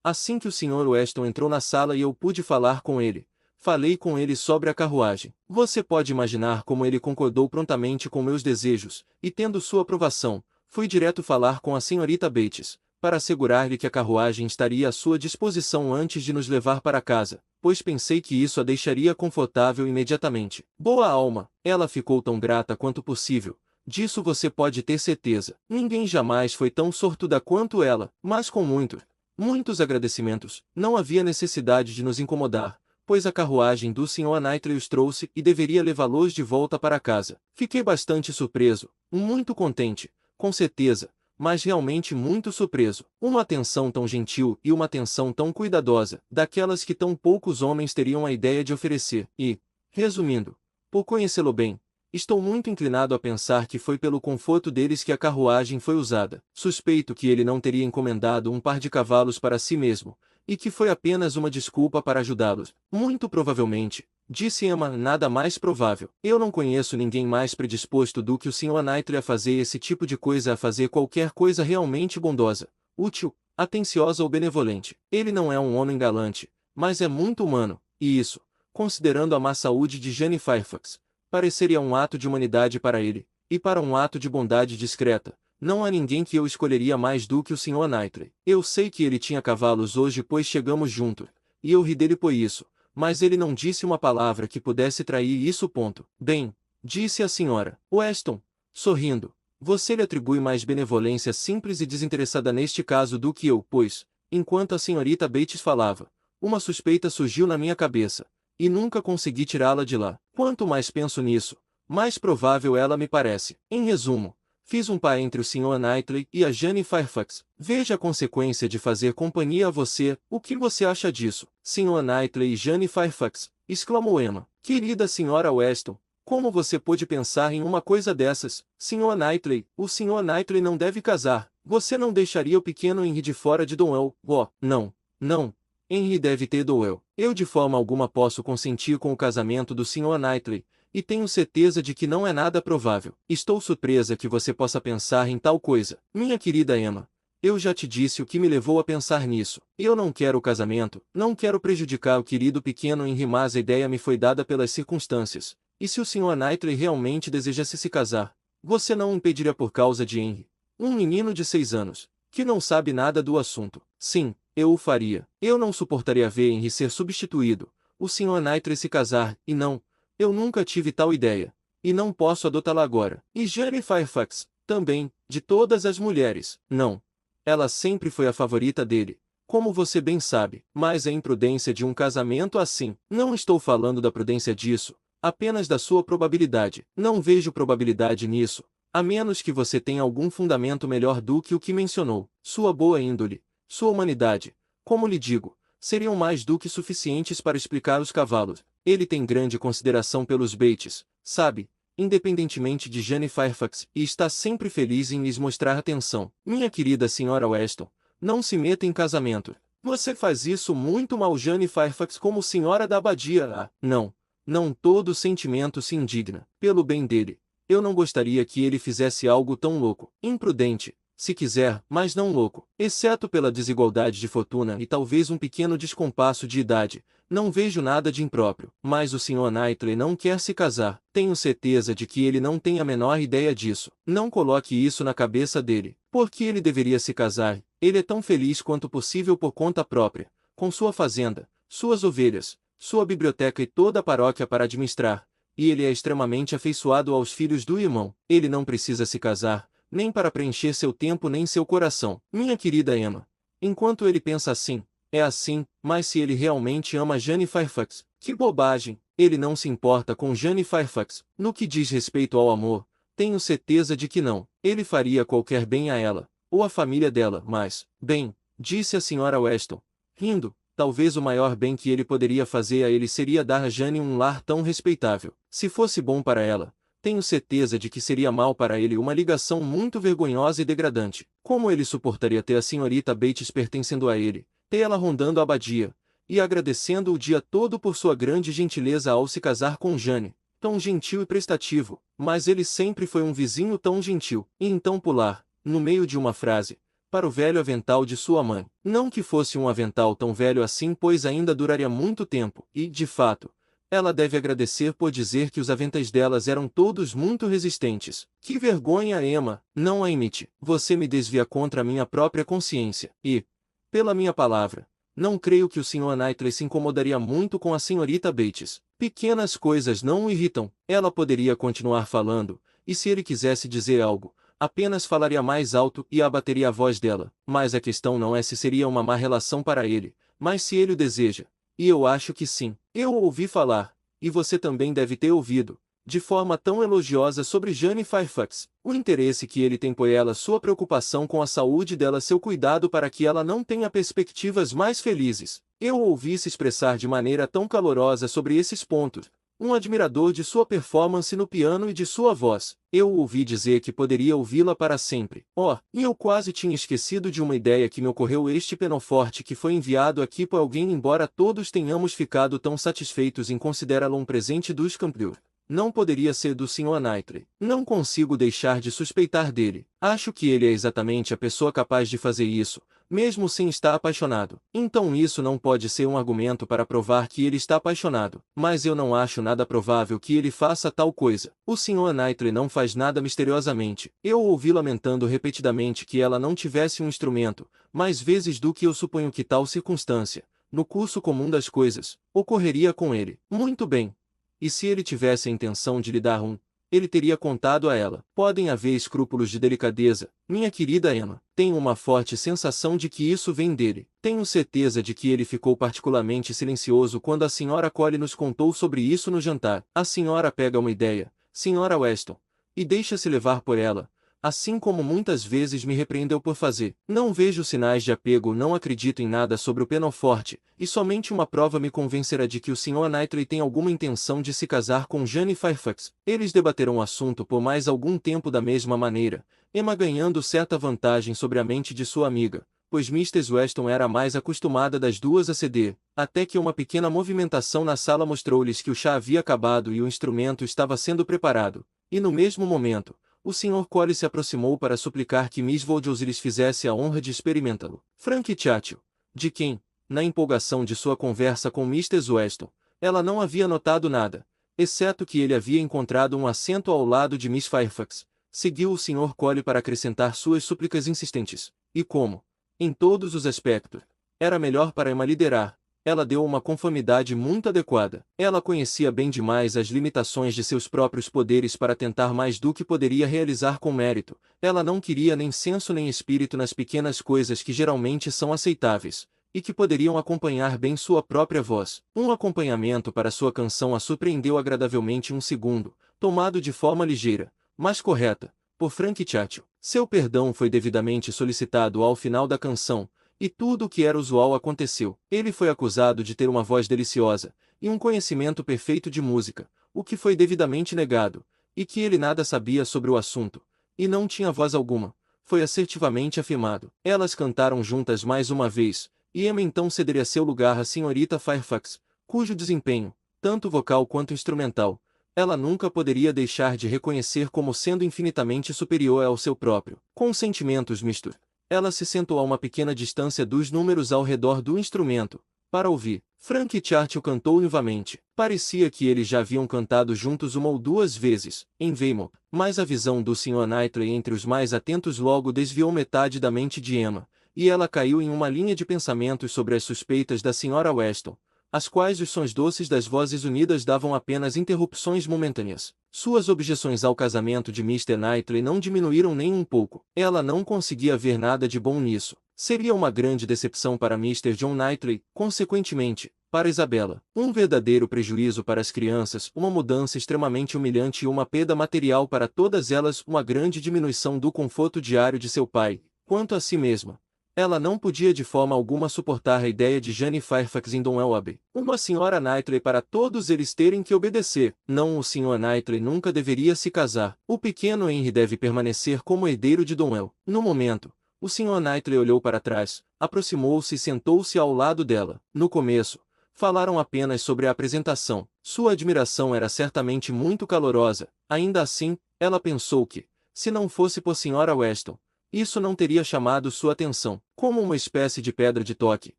Assim que o Sr. Weston entrou na sala e eu pude falar com ele, falei com ele sobre a carruagem. Você pode imaginar como ele concordou prontamente com meus desejos, e tendo sua aprovação, fui direto falar com a senhorita Bates, para assegurar-lhe que a carruagem estaria à sua disposição antes de nos levar para casa, pois pensei que isso a deixaria confortável imediatamente. Boa alma, ela ficou tão grata quanto possível. Disso você pode ter certeza. Ninguém jamais foi tão sortuda quanto ela, mas com muitos agradecimentos, não havia necessidade de nos incomodar, pois a carruagem do Sr. Knightley os trouxe e deveria levá-los de volta para casa. Fiquei bastante surpreso, muito contente, com certeza, mas realmente muito surpreso. Uma atenção tão gentil e uma atenção tão cuidadosa, daquelas que tão poucos homens teriam a ideia de oferecer. E, resumindo, por conhecê-lo bem, estou muito inclinado a pensar que foi pelo conforto deles que a carruagem foi usada. Suspeito que ele não teria encomendado um par de cavalos para si mesmo, e que foi apenas uma desculpa para ajudá-los. Muito provavelmente, disse Emma, nada mais provável. Eu não conheço ninguém mais predisposto do que o Sr. Knightley a fazer esse tipo de coisa, a fazer qualquer coisa realmente bondosa, útil, atenciosa ou benevolente. Ele não é um homem galante, mas é muito humano, e isso, considerando a má saúde de Jane Fairfax, pareceria um ato de humanidade para ele, e para um ato de bondade discreta. Não há ninguém que eu escolheria mais do que o Sr. Knightley. Eu sei que ele tinha cavalos hoje pois chegamos juntos, e eu ri dele por isso, mas ele não disse uma palavra que pudesse trair isso. Bem, disse a Sra. Weston, sorrindo, você lhe atribui mais benevolência simples e desinteressada neste caso do que eu, pois, enquanto a senhorita Bates falava, uma suspeita surgiu na minha cabeça, e nunca consegui tirá-la de lá. Quanto mais penso nisso, mais provável ela me parece. Em resumo, fiz um par entre o Sr. Knightley e a Jane Fairfax. Veja a consequência de fazer companhia a você. O que você acha disso? Sr. Knightley e Jane Fairfax, exclamou Emma. Querida Sra. Weston, como você pôde pensar em uma coisa dessas? Sr. Knightley, o Sr. Knightley não deve casar. Você não deixaria o pequeno Henry de fora de Donwell? Oh, não, não. Henry deve ter Donwell. Eu de forma alguma posso consentir com o casamento do Sr. Knightley, e tenho certeza de que não é nada provável. Estou surpresa que você possa pensar em tal coisa. Minha querida Emma, eu já te disse o que me levou a pensar nisso. Eu não quero o casamento, não quero prejudicar o querido pequeno Henry, mas a ideia me foi dada pelas circunstâncias. E se o Sr. Knightley realmente desejasse se casar, você não o impediria por causa de Henry, um menino de 6 anos, que não sabe nada do assunto. Sim, eu o faria. Eu não suportaria ver Henry ser substituído, o Sr. Knightley se casar, e não, eu nunca tive tal ideia, e não posso adotá-la agora. E Jane Fairfax, também, de todas as mulheres, não. Ela sempre foi a favorita dele, como você bem sabe. Mas a imprudência de um casamento assim, não estou falando da prudência disso, apenas da sua probabilidade. Não vejo probabilidade nisso, a menos que você tenha algum fundamento melhor do que o que mencionou. Sua boa índole, sua humanidade, como lhe digo, seriam mais do que suficientes para explicar os cavalos. Ele tem grande consideração pelos Bates, sabe, independentemente de Jane Fairfax, e está sempre feliz em lhes mostrar atenção. Minha querida Sra. Weston, não se meta em casamento. Você faz isso muito mal. Jane Fairfax como senhora da abadia. Ah, não, não, todo sentimento se indigna. Pelo bem dele, eu não gostaria que ele fizesse algo tão louco, imprudente, se quiser, mas não louco. Exceto pela desigualdade de fortuna e talvez um pequeno descompasso de idade, não vejo nada de impróprio. Mas o Sr. Knightley não quer se casar. Tenho certeza de que ele não tem a menor ideia disso. Não coloque isso na cabeça dele. Por que ele deveria se casar? Ele é tão feliz quanto possível por conta própria, com sua fazenda, suas ovelhas, sua biblioteca e toda a paróquia para administrar. E ele é extremamente afeiçoado aos filhos do irmão. Ele não precisa se casar, nem para preencher seu tempo nem seu coração. Minha querida Emma, enquanto ele pensa assim, é assim, mas se ele realmente ama Jane Fairfax, que bobagem, ele não se importa com Jane Fairfax. No que diz respeito ao amor, tenho certeza de que não. Ele faria qualquer bem a ela, ou à família dela, mas, bem, disse a Sra. Weston, rindo, talvez o maior bem que ele poderia fazer a ele seria dar a Jane um lar tão respeitável. Se fosse bom para ela, tenho certeza de que seria mal para ele uma ligação muito vergonhosa e degradante. Como ele suportaria ter a senhorita Bates pertencendo a ele, ter ela rondando a abadia, e agradecendo o dia todo por sua grande gentileza ao se casar com Jane, tão gentil e prestativo, mas ele sempre foi um vizinho tão gentil. E então pular, no meio de uma frase, para o velho avental de sua mãe. Não que fosse um avental tão velho assim, pois ainda duraria muito tempo, e, de fato, ela deve agradecer por dizer que os aventais delas eram todos muito resistentes. Que vergonha, Emma, não a imite. Você me desvia contra a minha própria consciência, e, pela minha palavra, não creio que o Sr. Knightley se incomodaria muito com a senhorita Bates. Pequenas coisas não o irritam. Ela poderia continuar falando, e se ele quisesse dizer algo, apenas falaria mais alto e abateria a voz dela. Mas a questão não é se seria uma má relação para ele, mas se ele o deseja. E eu acho que sim. Eu o ouvi falar, e você também deve ter ouvido, de forma tão elogiosa sobre Jane Fairfax, o interesse que ele tem por ela, sua preocupação com a saúde dela, seu cuidado para que ela não tenha perspectivas mais felizes. Eu o ouvi se expressar de maneira tão calorosa sobre esses pontos. Um admirador de sua performance no piano e de sua voz. Eu o ouvi dizer que poderia ouvi-la para sempre. Oh, e eu quase tinha esquecido de uma ideia que me ocorreu: este pianoforte que foi enviado aqui por alguém, embora todos tenhamos ficado tão satisfeitos em considerá-lo um presente dos Campion, não poderia ser do Sr. Knightley. Não consigo deixar de suspeitar dele. Acho que ele é exatamente a pessoa capaz de fazer isso, mesmo sem estar apaixonado. Então isso não pode ser um argumento para provar que ele está apaixonado. Mas eu não acho nada provável que ele faça tal coisa. O Sr. Knightley não faz nada misteriosamente. Eu ouvi lamentando repetidamente que ela não tivesse um instrumento, mais vezes do que eu suponho que tal circunstância, no curso comum das coisas, ocorreria com ele. Muito bem. E se ele tivesse a intenção de lhe dar um, ele teria contado a ela. Podem haver escrúpulos de delicadeza, minha querida Emma. Tenho uma forte sensação de que isso vem dele. Tenho certeza de que ele ficou particularmente silencioso quando a Sra. Colley nos contou sobre isso no jantar. A senhora pega uma ideia, Sra. Weston, e deixa-se levar por ela, assim como muitas vezes me repreendeu por fazer. Não vejo sinais de apego, não acredito em nada sobre o pianoforte, e somente uma prova me convencerá de que o Sr. Knightley tem alguma intenção de se casar com Jane Fairfax. Eles debateram o assunto por mais algum tempo da mesma maneira, Emma ganhando certa vantagem sobre a mente de sua amiga, pois Mrs. Weston era a mais acostumada das duas a ceder, até que uma pequena movimentação na sala mostrou-lhes que o chá havia acabado e o instrumento estava sendo preparado, e no mesmo momento, o Sr. Colley se aproximou para suplicar que Miss Woodhouse lhes fizesse a honra de experimentá-lo. Frank Churchill, de quem, na empolgação de sua conversa com Mrs. Weston, ela não havia notado nada, exceto que ele havia encontrado um assento ao lado de Miss Fairfax, seguiu o Sr. Colley para acrescentar suas súplicas insistentes, e como, em todos os aspectos, era melhor para Emma liderar, ela deu uma conformidade muito adequada. Ela conhecia bem demais as limitações de seus próprios poderes para tentar mais do que poderia realizar com mérito. Ela não queria nem senso nem espírito nas pequenas coisas que geralmente são aceitáveis, e que poderiam acompanhar bem sua própria voz. Um acompanhamento para sua canção a surpreendeu agradavelmente um segundo, tomado de forma ligeira, mas correta, por Frank Churchill. Seu perdão foi devidamente solicitado ao final da canção, e tudo o que era usual aconteceu. Ele foi acusado de ter uma voz deliciosa, e um conhecimento perfeito de música, o que foi devidamente negado, e que ele nada sabia sobre o assunto, e não tinha voz alguma, foi assertivamente afirmado. Elas cantaram juntas mais uma vez, e Emma então cederia seu lugar à senhorita Fairfax, cujo desempenho, tanto vocal quanto instrumental, ela nunca poderia deixar de reconhecer como sendo infinitamente superior ao seu próprio. Com sentimentos mistos, ela se sentou a uma pequena distância dos números ao redor do instrumento, para ouvir. Frank Churchill cantou novamente. Parecia que eles já haviam cantado juntos uma ou duas vezes, em Weymouth, mas a visão do Sr. Knightley entre os mais atentos logo desviou metade da mente de Emma, e ela caiu em uma linha de pensamentos sobre as suspeitas da Sra. Weston, às quais os sons doces das vozes unidas davam apenas interrupções momentâneas. Suas objeções ao casamento de Mr. Knightley não diminuíram nem um pouco. Ela não conseguia ver nada de bom nisso. Seria uma grande decepção para Mr. John Knightley, consequentemente, para Isabella. Um verdadeiro prejuízo para as crianças, uma mudança extremamente humilhante e uma perda material para todas elas, uma grande diminuição do conforto diário de seu pai. Quanto a si mesma, ela não podia de forma alguma suportar a ideia de Jane Fairfax em Donwell Abbey. Uma senhora Knightley para todos eles terem que obedecer. Não, o Sr. Knightley nunca deveria se casar. O pequeno Henry deve permanecer como herdeiro de Donwell. No momento, o Sr. Knightley olhou para trás, aproximou-se e sentou-se ao lado dela. No começo, falaram apenas sobre a apresentação. Sua admiração era certamente muito calorosa. Ainda assim, ela pensou que, se não fosse por Sra. Weston, isso não teria chamado sua atenção, como uma espécie de pedra de toque.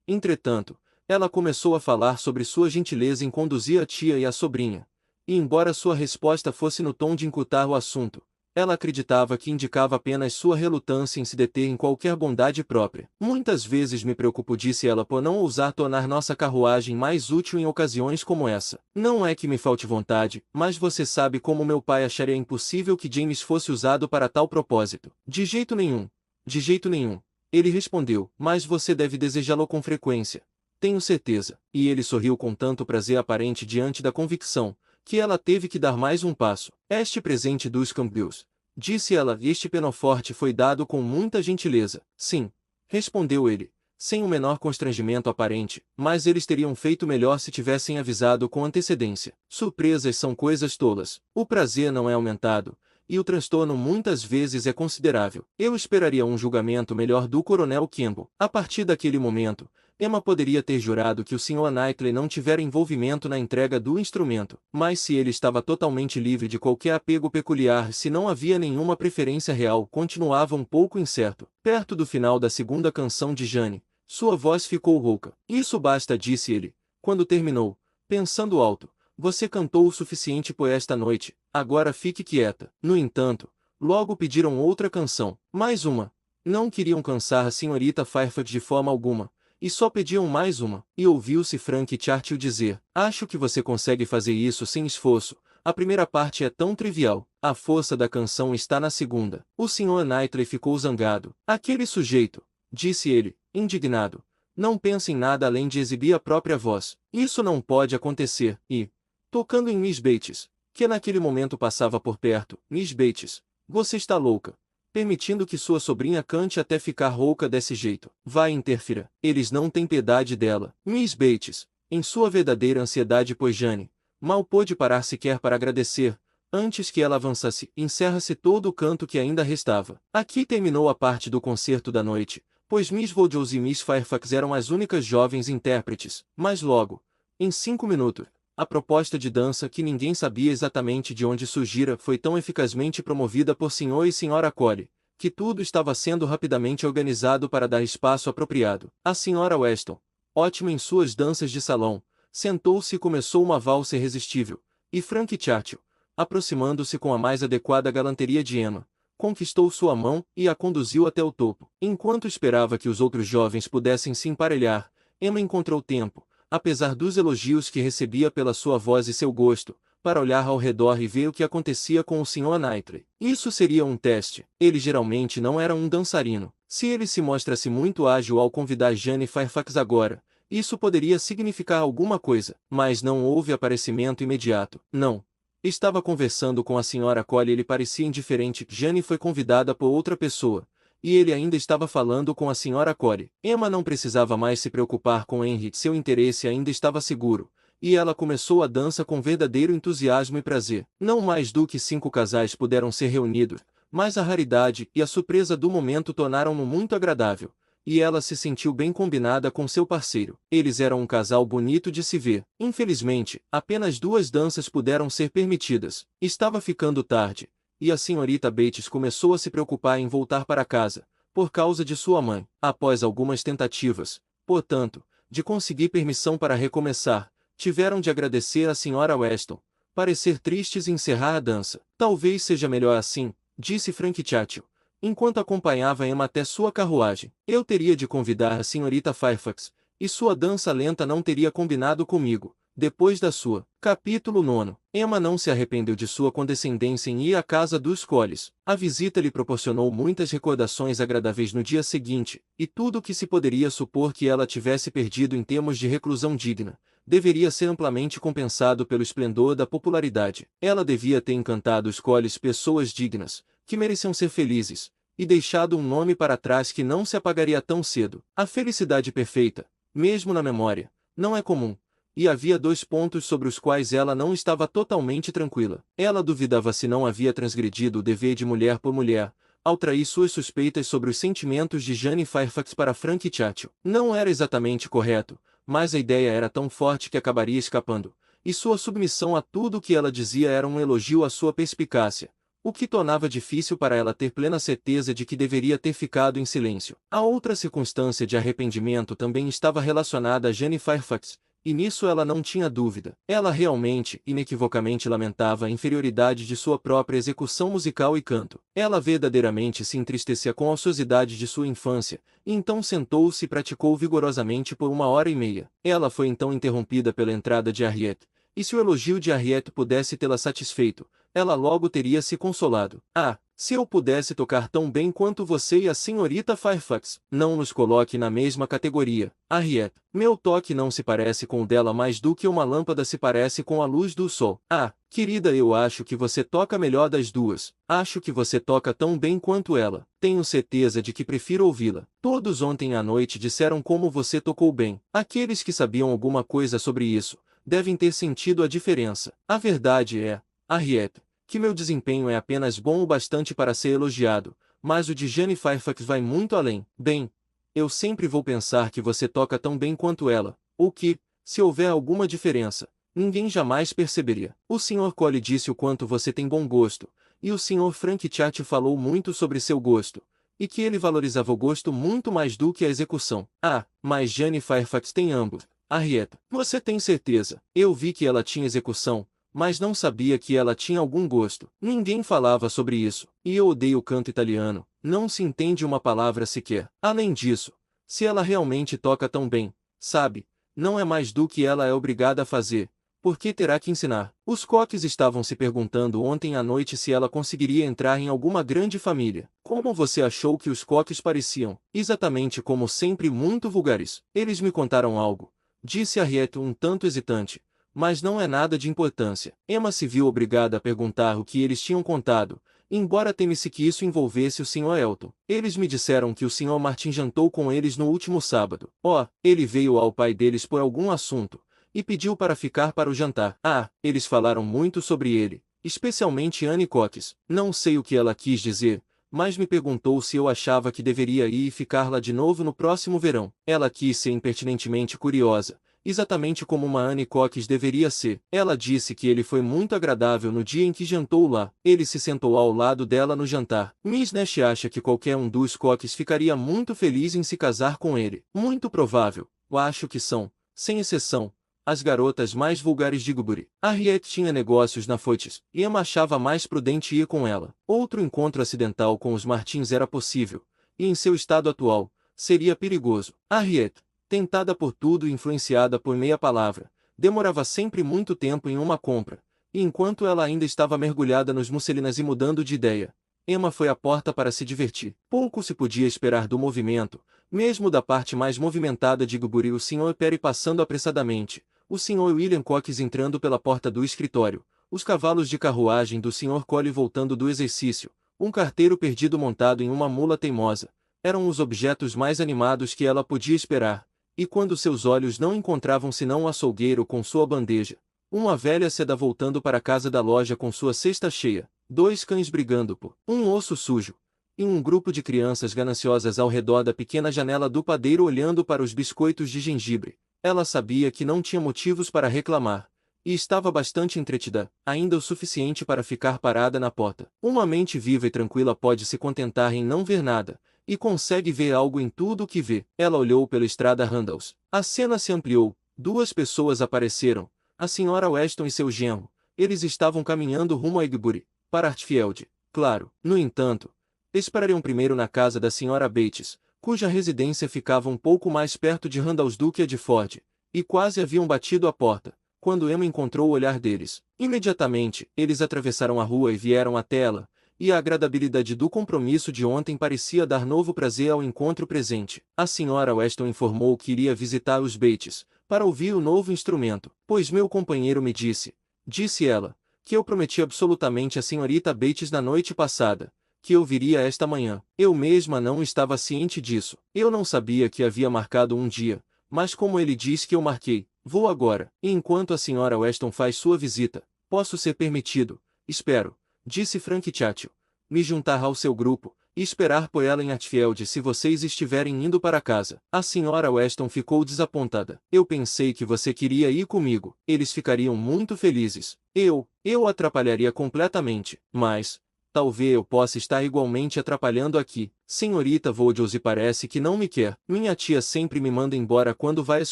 Entretanto, ela começou a falar sobre sua gentileza em conduzir a tia e a sobrinha. E embora sua resposta fosse no tom de encurtar o assunto, ela acreditava que indicava apenas sua relutância em se deter em qualquer bondade própria. Muitas vezes me preocupo, disse ela, por não ousar tornar nossa carruagem mais útil em ocasiões como essa. Não é que me falte vontade, mas você sabe como meu pai acharia impossível que James fosse usado para tal propósito. De jeito nenhum. De jeito nenhum. Ele respondeu, mas você deve desejá-lo com frequência. Tenho certeza. E ele sorriu com tanto prazer aparente diante da convicção, que ela teve que dar mais um passo. Este presente dos Campbells, disse ela, este penoforte foi dado com muita gentileza. Sim, respondeu ele, sem o menor constrangimento aparente, mas eles teriam feito melhor se tivessem avisado com antecedência. Surpresas são coisas tolas. O prazer não é aumentado, e o transtorno muitas vezes é considerável. Eu esperaria um julgamento melhor do Coronel Campbell. A partir daquele momento, Emma poderia ter jurado que o Sr. Knightley não tivera envolvimento na entrega do instrumento, mas se ele estava totalmente livre de qualquer apego peculiar, se não havia nenhuma preferência real, continuava um pouco incerto. Perto do final da segunda canção de Jane, sua voz ficou rouca. Isso basta, disse ele, quando terminou, pensando alto. Você cantou o suficiente por esta noite, agora fique quieta. No entanto, logo pediram outra canção, mais uma. Não queriam cansar a senhorita Fairfax de forma alguma, e só pediam mais uma. E ouviu-se Frank Churchill dizer, acho que você consegue fazer isso sem esforço, a primeira parte é tão trivial, a força da canção está na segunda. O Sr. Knightley ficou zangado. Aquele sujeito, disse ele, indignado, não pensa em nada além de exibir a própria voz. Isso não pode acontecer. E, tocando em Miss Bates, que naquele momento passava por perto, Miss Bates, você está louca, permitindo que sua sobrinha cante até ficar rouca desse jeito. Vai, interfira. Eles não têm piedade dela. Miss Bates, em sua verdadeira ansiedade por Jane, mal pôde parar sequer para agradecer. Antes que ela avançasse, encerra-se todo o canto que ainda restava. Aqui terminou a parte do concerto da noite, pois Miss Vogel's e Miss Fairfax eram as únicas jovens intérpretes, mas logo, em 5 minutos, a proposta de dança, que ninguém sabia exatamente de onde surgira, foi tão eficazmente promovida por Sr. e Sra. Collie, que tudo estava sendo rapidamente organizado para dar espaço apropriado. A Sra. Weston, ótima em suas danças de salão, sentou-se e começou uma valsa irresistível, e Frank Churchill, aproximando-se com a mais adequada galanteria de Emma, conquistou sua mão e a conduziu até o topo. Enquanto esperava que os outros jovens pudessem se emparelhar, Emma encontrou tempo, apesar dos elogios que recebia pela sua voz e seu gosto, para olhar ao redor e ver o que acontecia com o Sr. Knightley. Isso seria um teste. Ele geralmente não era um dançarino. Se ele se mostrasse muito ágil ao convidar Jane Fairfax agora, isso poderia significar alguma coisa, mas não houve aparecimento imediato. Não. Estava conversando com a Sra. Collie e ele parecia indiferente. Jane foi convidada por outra pessoa, e ele ainda estava falando com a Sra. Collie. Emma não precisava mais se preocupar com Henry, seu interesse ainda estava seguro, e ela começou a dança com verdadeiro entusiasmo e prazer. Não mais do que 5 casais puderam ser reunidos, mas a raridade e a surpresa do momento tornaram-no muito agradável, e ela se sentiu bem combinada com seu parceiro. Eles eram um casal bonito de se ver. Infelizmente, apenas 2 danças puderam ser permitidas. Estava ficando tarde, e a senhorita Bates começou a se preocupar em voltar para casa, por causa de sua mãe. Após algumas tentativas, portanto, de conseguir permissão para recomeçar, tiveram de agradecer à Sra. Weston, parecer tristes e encerrar a dança. Talvez seja melhor assim, disse Frank Churchill, enquanto acompanhava Emma até sua carruagem. Eu teria de convidar a senhorita Fairfax, e sua dança lenta não teria combinado comigo. Depois da sua. Capítulo 9. Emma não se arrependeu de sua condescendência em ir à casa dos Collies. A visita lhe proporcionou muitas recordações agradáveis no dia seguinte, e tudo o que se poderia supor que ela tivesse perdido em termos de reclusão digna, deveria ser amplamente compensado pelo esplendor da popularidade. Ela devia ter encantado os Collies, pessoas dignas, que mereciam ser felizes, e deixado um nome para trás que não se apagaria tão cedo. A felicidade perfeita, mesmo na memória, não é comum. E havia 2 pontos sobre os quais ela não estava totalmente tranquila. Ela duvidava se não havia transgredido o dever de mulher por mulher, ao trair suas suspeitas sobre os sentimentos de Jane Fairfax para Frank Churchill. Não era exatamente correto, mas a ideia era tão forte que acabaria escapando, e sua submissão a tudo o que ela dizia era um elogio à sua perspicácia, o que tornava difícil para ela ter plena certeza de que deveria ter ficado em silêncio. A outra circunstância de arrependimento também estava relacionada a Jane Fairfax, e nisso ela não tinha dúvida. Ela realmente, inequivocamente lamentava a inferioridade de sua própria execução musical e canto. Ela verdadeiramente se entristecia com a ociosidade de sua infância, e então sentou-se e praticou vigorosamente por 1 hora e meia. Ela foi então interrompida pela entrada de Harriet, e se o elogio de Harriet pudesse tê-la satisfeito, ela logo teria se consolado. Ah, se eu pudesse tocar tão bem quanto você e a senhorita Fairfax. Não nos coloque na mesma categoria, Harriet. Meu toque não se parece com o dela mais do que uma lâmpada se parece com a luz do sol. Ah, querida, eu acho que você toca melhor das duas. Acho que você toca tão bem quanto ela. Tenho certeza de que prefiro ouvi-la. Todos ontem à noite disseram como você tocou bem. Aqueles que sabiam alguma coisa sobre isso devem ter sentido a diferença. A verdade é, Harriet, que meu desempenho é apenas bom o bastante para ser elogiado, mas o de Jane Fairfax vai muito além. Bem, eu sempre vou pensar que você toca tão bem quanto ela, ou que, se houver alguma diferença, ninguém jamais perceberia. O Sr. Colley disse o quanto você tem bom gosto, e o Sr. Frank Chat falou muito sobre seu gosto, e que ele valorizava o gosto muito mais do que a execução. Ah, mas Jane Fairfax tem ambos. Harriet, você tem certeza? Eu vi que ela tinha execução, mas não sabia que ela tinha algum gosto. Ninguém falava sobre isso, e eu odeio o canto italiano, não se entende uma palavra sequer. Além disso, se ela realmente toca tão bem, sabe, não é mais do que ela é obrigada a fazer, porque terá que ensinar. Os Cox estavam se perguntando ontem à noite se ela conseguiria entrar em alguma grande família. Como você achou que os Cox pareciam? Exatamente como sempre, muito vulgares. Eles me contaram algo, disse Harriet um tanto hesitante, mas não é nada de importância. Emma se viu obrigada a perguntar o que eles tinham contado, embora temesse que isso envolvesse o Sr. Elton. Eles me disseram que o Sr. Martin jantou com eles no último sábado. Oh, ele veio ao pai deles por algum assunto, e pediu para ficar para o jantar. Ah, eles falaram muito sobre ele, especialmente Annie Cox. Não sei o que ela quis dizer, mas me perguntou se eu achava que deveria ir e ficar lá de novo no próximo verão. Ela quis ser impertinentemente curiosa, exatamente como uma Annie Cox deveria ser. Ela disse que ele foi muito agradável no dia em que jantou lá. Ele se sentou ao lado dela no jantar. Miss Nash acha que qualquer um dos Cox ficaria muito feliz em se casar com ele. Muito provável. Eu acho que são, sem exceção, as garotas mais vulgares de Gilbury. Harriet tinha negócios na Foyts, e Emma achava mais prudente ir com ela. Outro encontro acidental com os Martins era possível, e em seu estado atual, seria perigoso. Harriet, tentada por tudo e influenciada por meia palavra, demorava sempre muito tempo em uma compra, e enquanto ela ainda estava mergulhada nos musselinas e mudando de ideia, Emma foi à porta para se divertir. Pouco se podia esperar do movimento, mesmo da parte mais movimentada de Gilbury. O Sr. Perry passando apressadamente, o Sr. William Cox entrando pela porta do escritório, os cavalos de carruagem do Sr. Colley voltando do exercício, um carteiro perdido montado em uma mula teimosa, eram os objetos mais animados que ela podia esperar, e quando seus olhos não encontravam senão um açougueiro com sua bandeja, uma velha seda voltando para a casa da loja com sua cesta cheia, 2 cães brigando por um osso sujo, e um grupo de crianças gananciosas ao redor da pequena janela do padeiro olhando para os biscoitos de gengibre, ela sabia que não tinha motivos para reclamar, e estava bastante entretida, ainda o suficiente para ficar parada na porta. Uma mente viva e tranquila pode se contentar em não ver nada, e consegue ver algo em tudo o que vê. Ela olhou pela estrada Randalls. A cena se ampliou, 2 pessoas apareceram, a Sra. Weston e seu genro. Eles estavam caminhando rumo a Egbury, para Hartfield, claro. No entanto, esperariam primeiro na casa da Sra. Bates, cuja residência ficava um pouco mais perto de Randalls do que a de Ford, e quase haviam batido a porta, quando Emma encontrou o olhar deles. Imediatamente, eles atravessaram a rua e vieram até ela, e a agradabilidade do compromisso de ontem parecia dar novo prazer ao encontro presente. A Sra. Weston informou que iria visitar os Bates, para ouvir o novo instrumento, pois meu companheiro me disse ela, que eu prometi absolutamente à senhorita Bates na noite passada, que eu viria esta manhã. Eu mesma não estava ciente disso. Eu não sabia que havia marcado um dia, mas como ele diz que eu marquei, vou agora. E enquanto a Sra. Weston faz sua visita, posso ser permitido, espero, disse Frank Chatfield, me juntar ao seu grupo, e esperar por ela em Hartfield se vocês estiverem indo para casa. A Sra. Weston ficou desapontada. Eu pensei que você queria ir comigo. Eles ficariam muito felizes. Eu atrapalharia completamente. Mas, Talvez eu possa estar igualmente atrapalhando aqui. Senhorita Voldiosi parece que não me quer. Minha tia sempre me manda embora quando vai às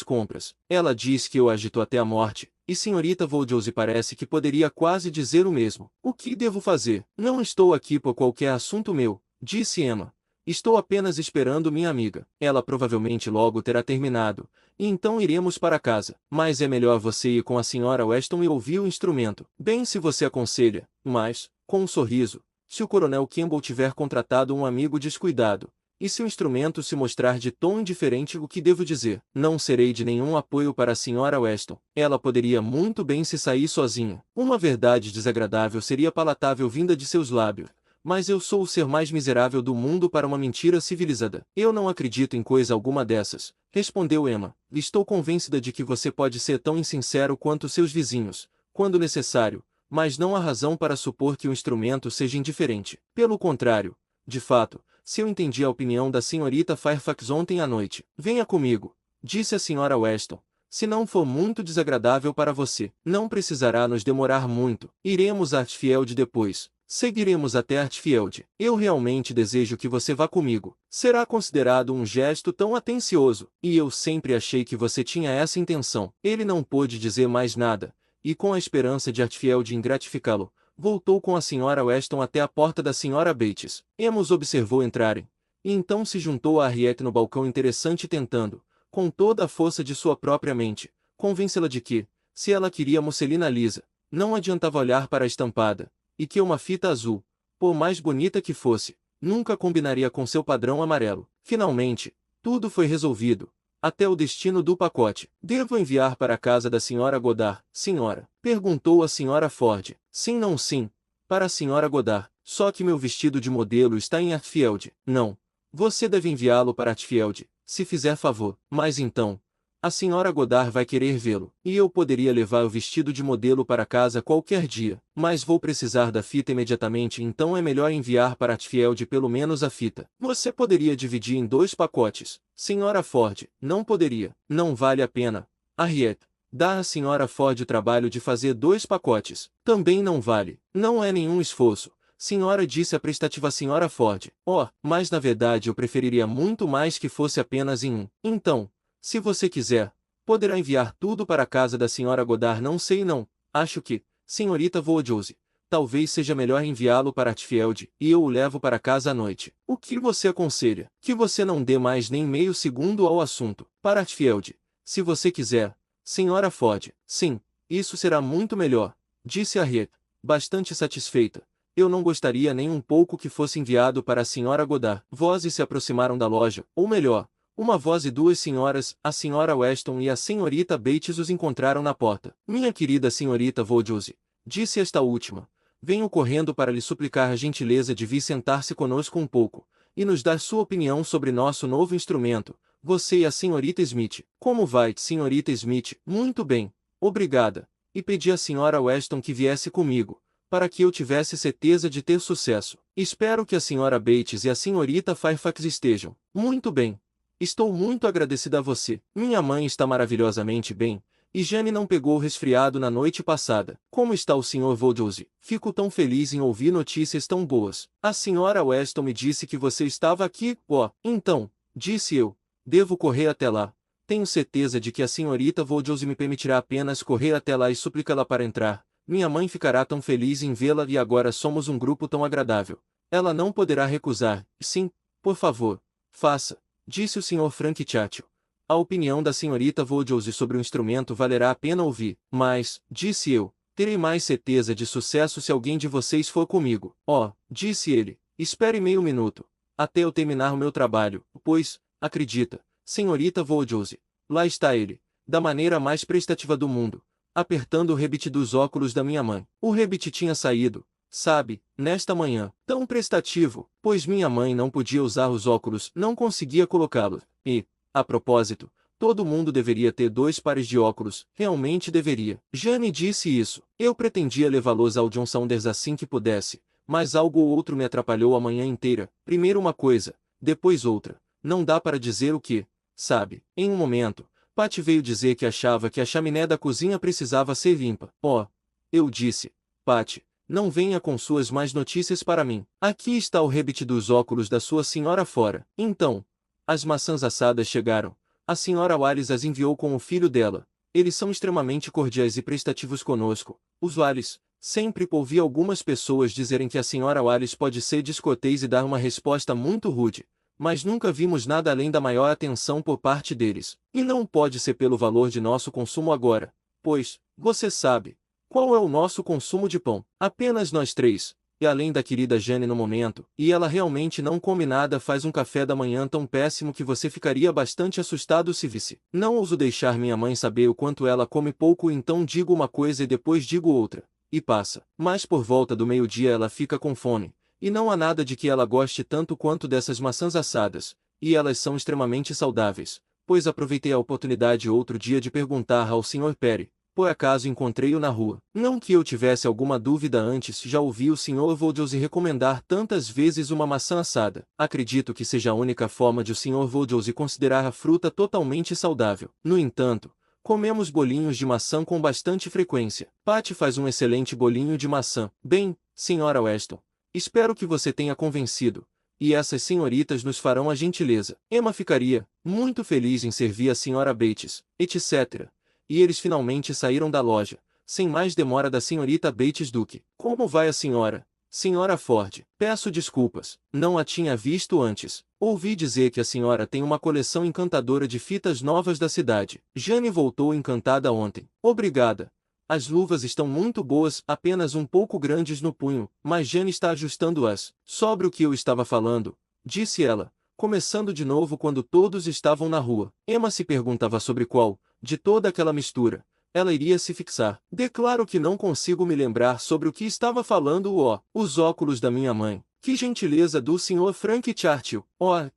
compras. Ela diz que eu agito até a morte. E senhorita Voldiosi parece que poderia quase dizer o mesmo. O que devo fazer? Não estou aqui por qualquer assunto meu, disse Emma. Estou apenas esperando minha amiga. Ela provavelmente logo terá terminado. E então iremos para casa. Mas é melhor você ir com a senhora Weston e ouvir o instrumento. Bem, se você aconselha. Mas, com um sorriso, se o coronel Campbell tiver contratado um amigo descuidado, e se o instrumento se mostrar de tom indiferente, o que devo dizer? Não serei de nenhum apoio para a senhora Weston. Ela poderia muito bem se sair sozinha. Uma verdade desagradável seria palatável vinda de seus lábios. Mas eu sou o ser mais miserável do mundo para uma mentira civilizada. Eu não acredito em coisa alguma dessas, respondeu Emma. Estou convencida de que você pode ser tão insincero quanto seus vizinhos, quando necessário, mas não há razão para supor que o instrumento seja indiferente. Pelo contrário, de fato, se eu entendi a opinião da senhorita Fairfax ontem à noite. Venha comigo, disse a senhora Weston. Se não for muito desagradável para você, não precisará nos demorar muito. Iremos a Hartfield depois. Seguiremos até Hartfield. Eu realmente desejo que você vá comigo. Será considerado um gesto tão atencioso, e eu sempre achei que você tinha essa intenção. Ele não pôde dizer mais nada, e com a esperança de Hartfield em gratificá-lo, voltou com a senhora Weston até a porta da senhora Bates. Emma os observou entrarem, e então se juntou a Harriet no balcão interessante tentando, com toda a força de sua própria mente, convencê-la de que, se ela queria musselina lisa, não adiantava olhar para a estampada, e que uma fita azul, por mais bonita que fosse, nunca combinaria com seu padrão amarelo. Finalmente, tudo foi resolvido, até o destino do pacote. Devo enviar para a casa da senhora Goddard, senhora? Perguntou a senhora Ford. Sim, não sim, para a senhora Goddard. Só que meu vestido de modelo está em Hartfield. Não. Você deve enviá-lo para Hartfield, se fizer favor. Mas então, a senhora Goddard vai querer vê-lo, e eu poderia levar o vestido de modelo para casa qualquer dia, mas vou precisar da fita imediatamente, então é melhor enviar para Hartfield pelo menos a fita. Você poderia dividir em 2 pacotes. Senhora Ford, não poderia. Não vale a pena. Harriet, dá à senhora Ford o trabalho de fazer 2 pacotes. Também não vale. Não é nenhum esforço. Senhora, disse a prestativa senhora Ford. Oh, mas na verdade eu preferiria muito mais que fosse apenas em um. Então, se você quiser, poderá enviar tudo para a casa da senhora Goddard. Não sei não. Acho que, senhorita Voldiosi, talvez seja melhor enviá-lo para Hartfield, e eu o levo para casa à noite. O que você aconselha? Que você não dê mais nem meio segundo ao assunto. Para Hartfield, se você quiser. Senhora Ford. Sim, isso será muito melhor, disse Harriet, bastante satisfeita. Eu não gostaria nem um pouco que fosse enviado para a senhora Goddard. Vozes se aproximaram da loja, ou melhor, uma voz e 2 senhoras, a senhora Weston e a senhorita Bates, os encontraram na porta. Minha querida senhorita Voldiosi, disse esta última, venho correndo para lhe suplicar a gentileza de vir sentar-se conosco um pouco, e nos dar sua opinião sobre nosso novo instrumento, você e a senhorita Smith. Como vai, senhorita Smith? Muito bem, obrigada. E pedi à senhora Weston que viesse comigo, para que eu tivesse certeza de ter sucesso. Espero que a senhora Bates e a senhorita Fairfax estejam. Muito bem. Estou muito agradecida a você. Minha mãe está maravilhosamente bem, e Jane não pegou o resfriado na noite passada. Como está o Sr. Voldiosi? Fico tão feliz em ouvir notícias tão boas. A senhora Weston me disse que você estava aqui. Oh, então, disse eu, devo correr até lá. Tenho certeza de que a senhorita Voldiosi me permitirá apenas correr até lá e suplicá-la para entrar. Minha mãe ficará tão feliz em vê-la e agora somos um grupo tão agradável. Ela não poderá recusar. Sim, por favor, faça, disse o Sr. Frank Churchill. A opinião da senhorita Voldiosi sobre o instrumento valerá a pena ouvir. Mas, disse eu, terei mais certeza de sucesso se alguém de vocês for comigo. Oh, disse ele, espere meio minuto, até eu terminar o meu trabalho, pois, acredita, senhorita Voldiosi, lá está ele, da maneira mais prestativa do mundo, apertando o rebite dos óculos da minha mãe. O rebite tinha saído, sabe, nesta manhã, tão prestativo, pois minha mãe não podia usar os óculos, não conseguia colocá-los. E, a propósito, todo mundo deveria ter 2 pares de óculos, realmente deveria. Jane disse isso. Eu pretendia levá-los ao John Saunders assim que pudesse, mas algo ou outro me atrapalhou a manhã inteira. Primeiro uma coisa, depois outra. Não dá para dizer o que, sabe. Em um momento, Patty veio dizer que achava que a chaminé da cozinha precisava ser limpa. Oh, eu disse, Patty, não venha com suas más notícias para mim. Aqui está o rebite dos óculos da sua senhora fora. Então, as maçãs assadas chegaram. A senhora Wallis as enviou com o filho dela. Eles são extremamente cordiais e prestativos conosco. Os Wallis. Sempre ouvi algumas pessoas dizerem que a senhora Wallis pode ser descortês e dar uma resposta muito rude, mas nunca vimos nada além da maior atenção por parte deles. E não pode ser pelo valor de nosso consumo agora, pois, você sabe, qual é o nosso consumo de pão? Apenas nós três, e além da querida Jane no momento, e ela realmente não come nada, faz um café da manhã tão péssimo que você ficaria bastante assustado se visse. Não ouso deixar minha mãe saber o quanto ela come pouco, então digo uma coisa e depois digo outra. E passa. Mas por volta do meio-dia ela fica com fome, e não há nada de que ela goste tanto quanto dessas maçãs assadas, e elas são extremamente saudáveis, pois aproveitei a oportunidade outro dia de perguntar ao Sr. Perry, por acaso encontrei-o na rua. Não que eu tivesse alguma dúvida antes, já ouvi o Sr. Voldels recomendar tantas vezes uma maçã assada. Acredito que seja a única forma de o Sr. Voldels considerar a fruta totalmente saudável. No entanto, comemos bolinhos de maçã com bastante frequência. Patty faz um excelente bolinho de maçã. Bem, Sra. Weston, espero que você tenha convencido, e essas senhoritas nos farão a gentileza. Emma ficaria muito feliz em servir a Sra. Bates, etc. E eles finalmente saíram da loja, sem mais demora da senhorita Bates Duke. Como vai a senhora? Senhora Ford, peço desculpas, não a tinha visto antes. Ouvi dizer que a senhora tem uma coleção encantadora de fitas novas da cidade. Jane voltou encantada ontem. Obrigada. As luvas estão muito boas, apenas um pouco grandes no punho, mas Jane está ajustando-as. Sobre o que eu estava falando, disse ela, começando de novo quando todos estavam na rua. Emma se perguntava sobre qual, de toda aquela mistura, ela iria se fixar. Declaro que não consigo me lembrar sobre o que estava falando. Os óculos da minha mãe. Que gentileza do Sr. Frank Churchill.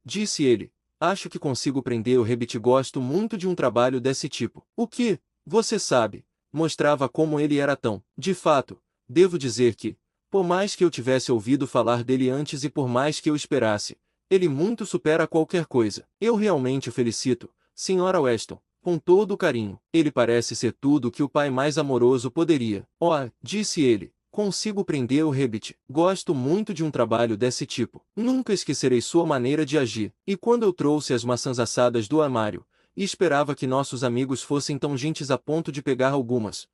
Disse ele. Acho que consigo prender o rebite. Gosto muito de um trabalho desse tipo. O que, você sabe, mostrava como ele era tão. De fato, devo dizer que, por mais que eu tivesse ouvido falar dele antes e por mais que eu esperasse, ele muito supera qualquer coisa. Eu realmente o felicito, Sra. Weston. Com todo o carinho. Ele parece ser tudo o que o pai mais amoroso poderia. Disse ele, consigo prender o rebite. Gosto muito de um trabalho desse tipo. Nunca esquecerei sua maneira de agir. E quando eu trouxe as maçãs assadas do armário, e esperava que nossos amigos fossem tão gentis a ponto de pegar algumas.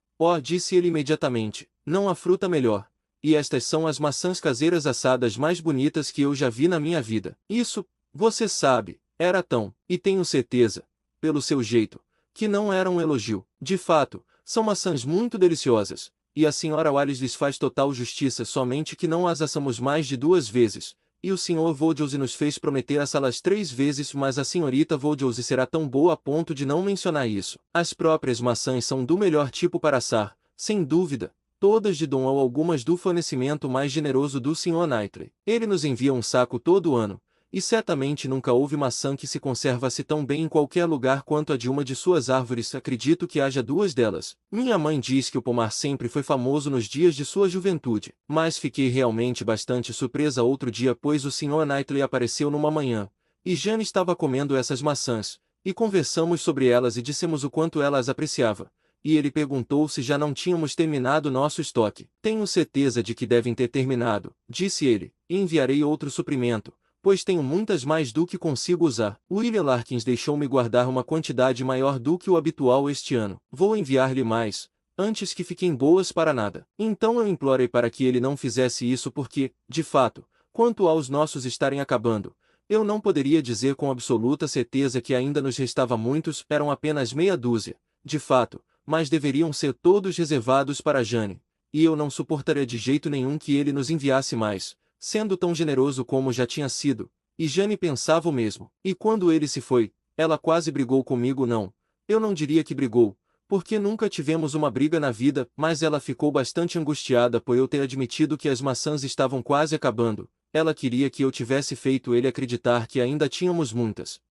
Disse ele imediatamente, não há fruta melhor. E estas são as maçãs caseiras assadas mais bonitas que eu já vi na minha vida. Isso, você sabe, era tão, e tenho certeza, pelo seu jeito, que não era um elogio. De fato, são maçãs muito deliciosas, e a Sra. Wallis lhes faz total justiça, somente que não as assamos mais de 2 vezes, e o Sr. Voldels nos fez prometer assá-las 3 vezes, mas a senhorita Voldels será tão boa a ponto de não mencionar isso. As próprias maçãs são do melhor tipo para assar, sem dúvida, todas de Dom ou algumas do fornecimento mais generoso do Sr. Knightley. Ele nos envia um saco todo ano, e certamente nunca houve maçã que se conservasse tão bem em qualquer lugar quanto a de uma de suas árvores. Acredito que haja 2 delas. Minha mãe diz que o pomar sempre foi famoso nos dias de sua juventude, mas fiquei realmente bastante surpresa outro dia, pois o Sr. Knightley apareceu numa manhã, e Jane estava comendo essas maçãs, e conversamos sobre elas e dissemos o quanto ela as apreciava. E ele perguntou se já não tínhamos terminado nosso estoque. Tenho certeza de que devem ter terminado, disse ele, e enviarei outro suprimento, pois tenho muitas mais do que consigo usar. William Larkins deixou-me guardar uma quantidade maior do que o habitual este ano. Vou enviar-lhe mais, antes que fiquem boas para nada. Então eu implorei para que ele não fizesse isso porque, de fato, quanto aos nossos estarem acabando, eu não poderia dizer com absoluta certeza que ainda nos restava muitos, eram apenas meia dúzia, de fato, mas deveriam ser todos reservados para Jane, e eu não suportaria de jeito nenhum que ele nos enviasse mais, sendo tão generoso como já tinha sido, e Jane pensava o mesmo. E quando ele se foi, ela quase brigou comigo. Não, eu não diria que brigou, porque nunca tivemos uma briga na vida, mas ela ficou bastante angustiada por eu ter admitido que as maçãs estavam quase acabando. Ela queria que eu tivesse feito ele acreditar que ainda tínhamos muitas.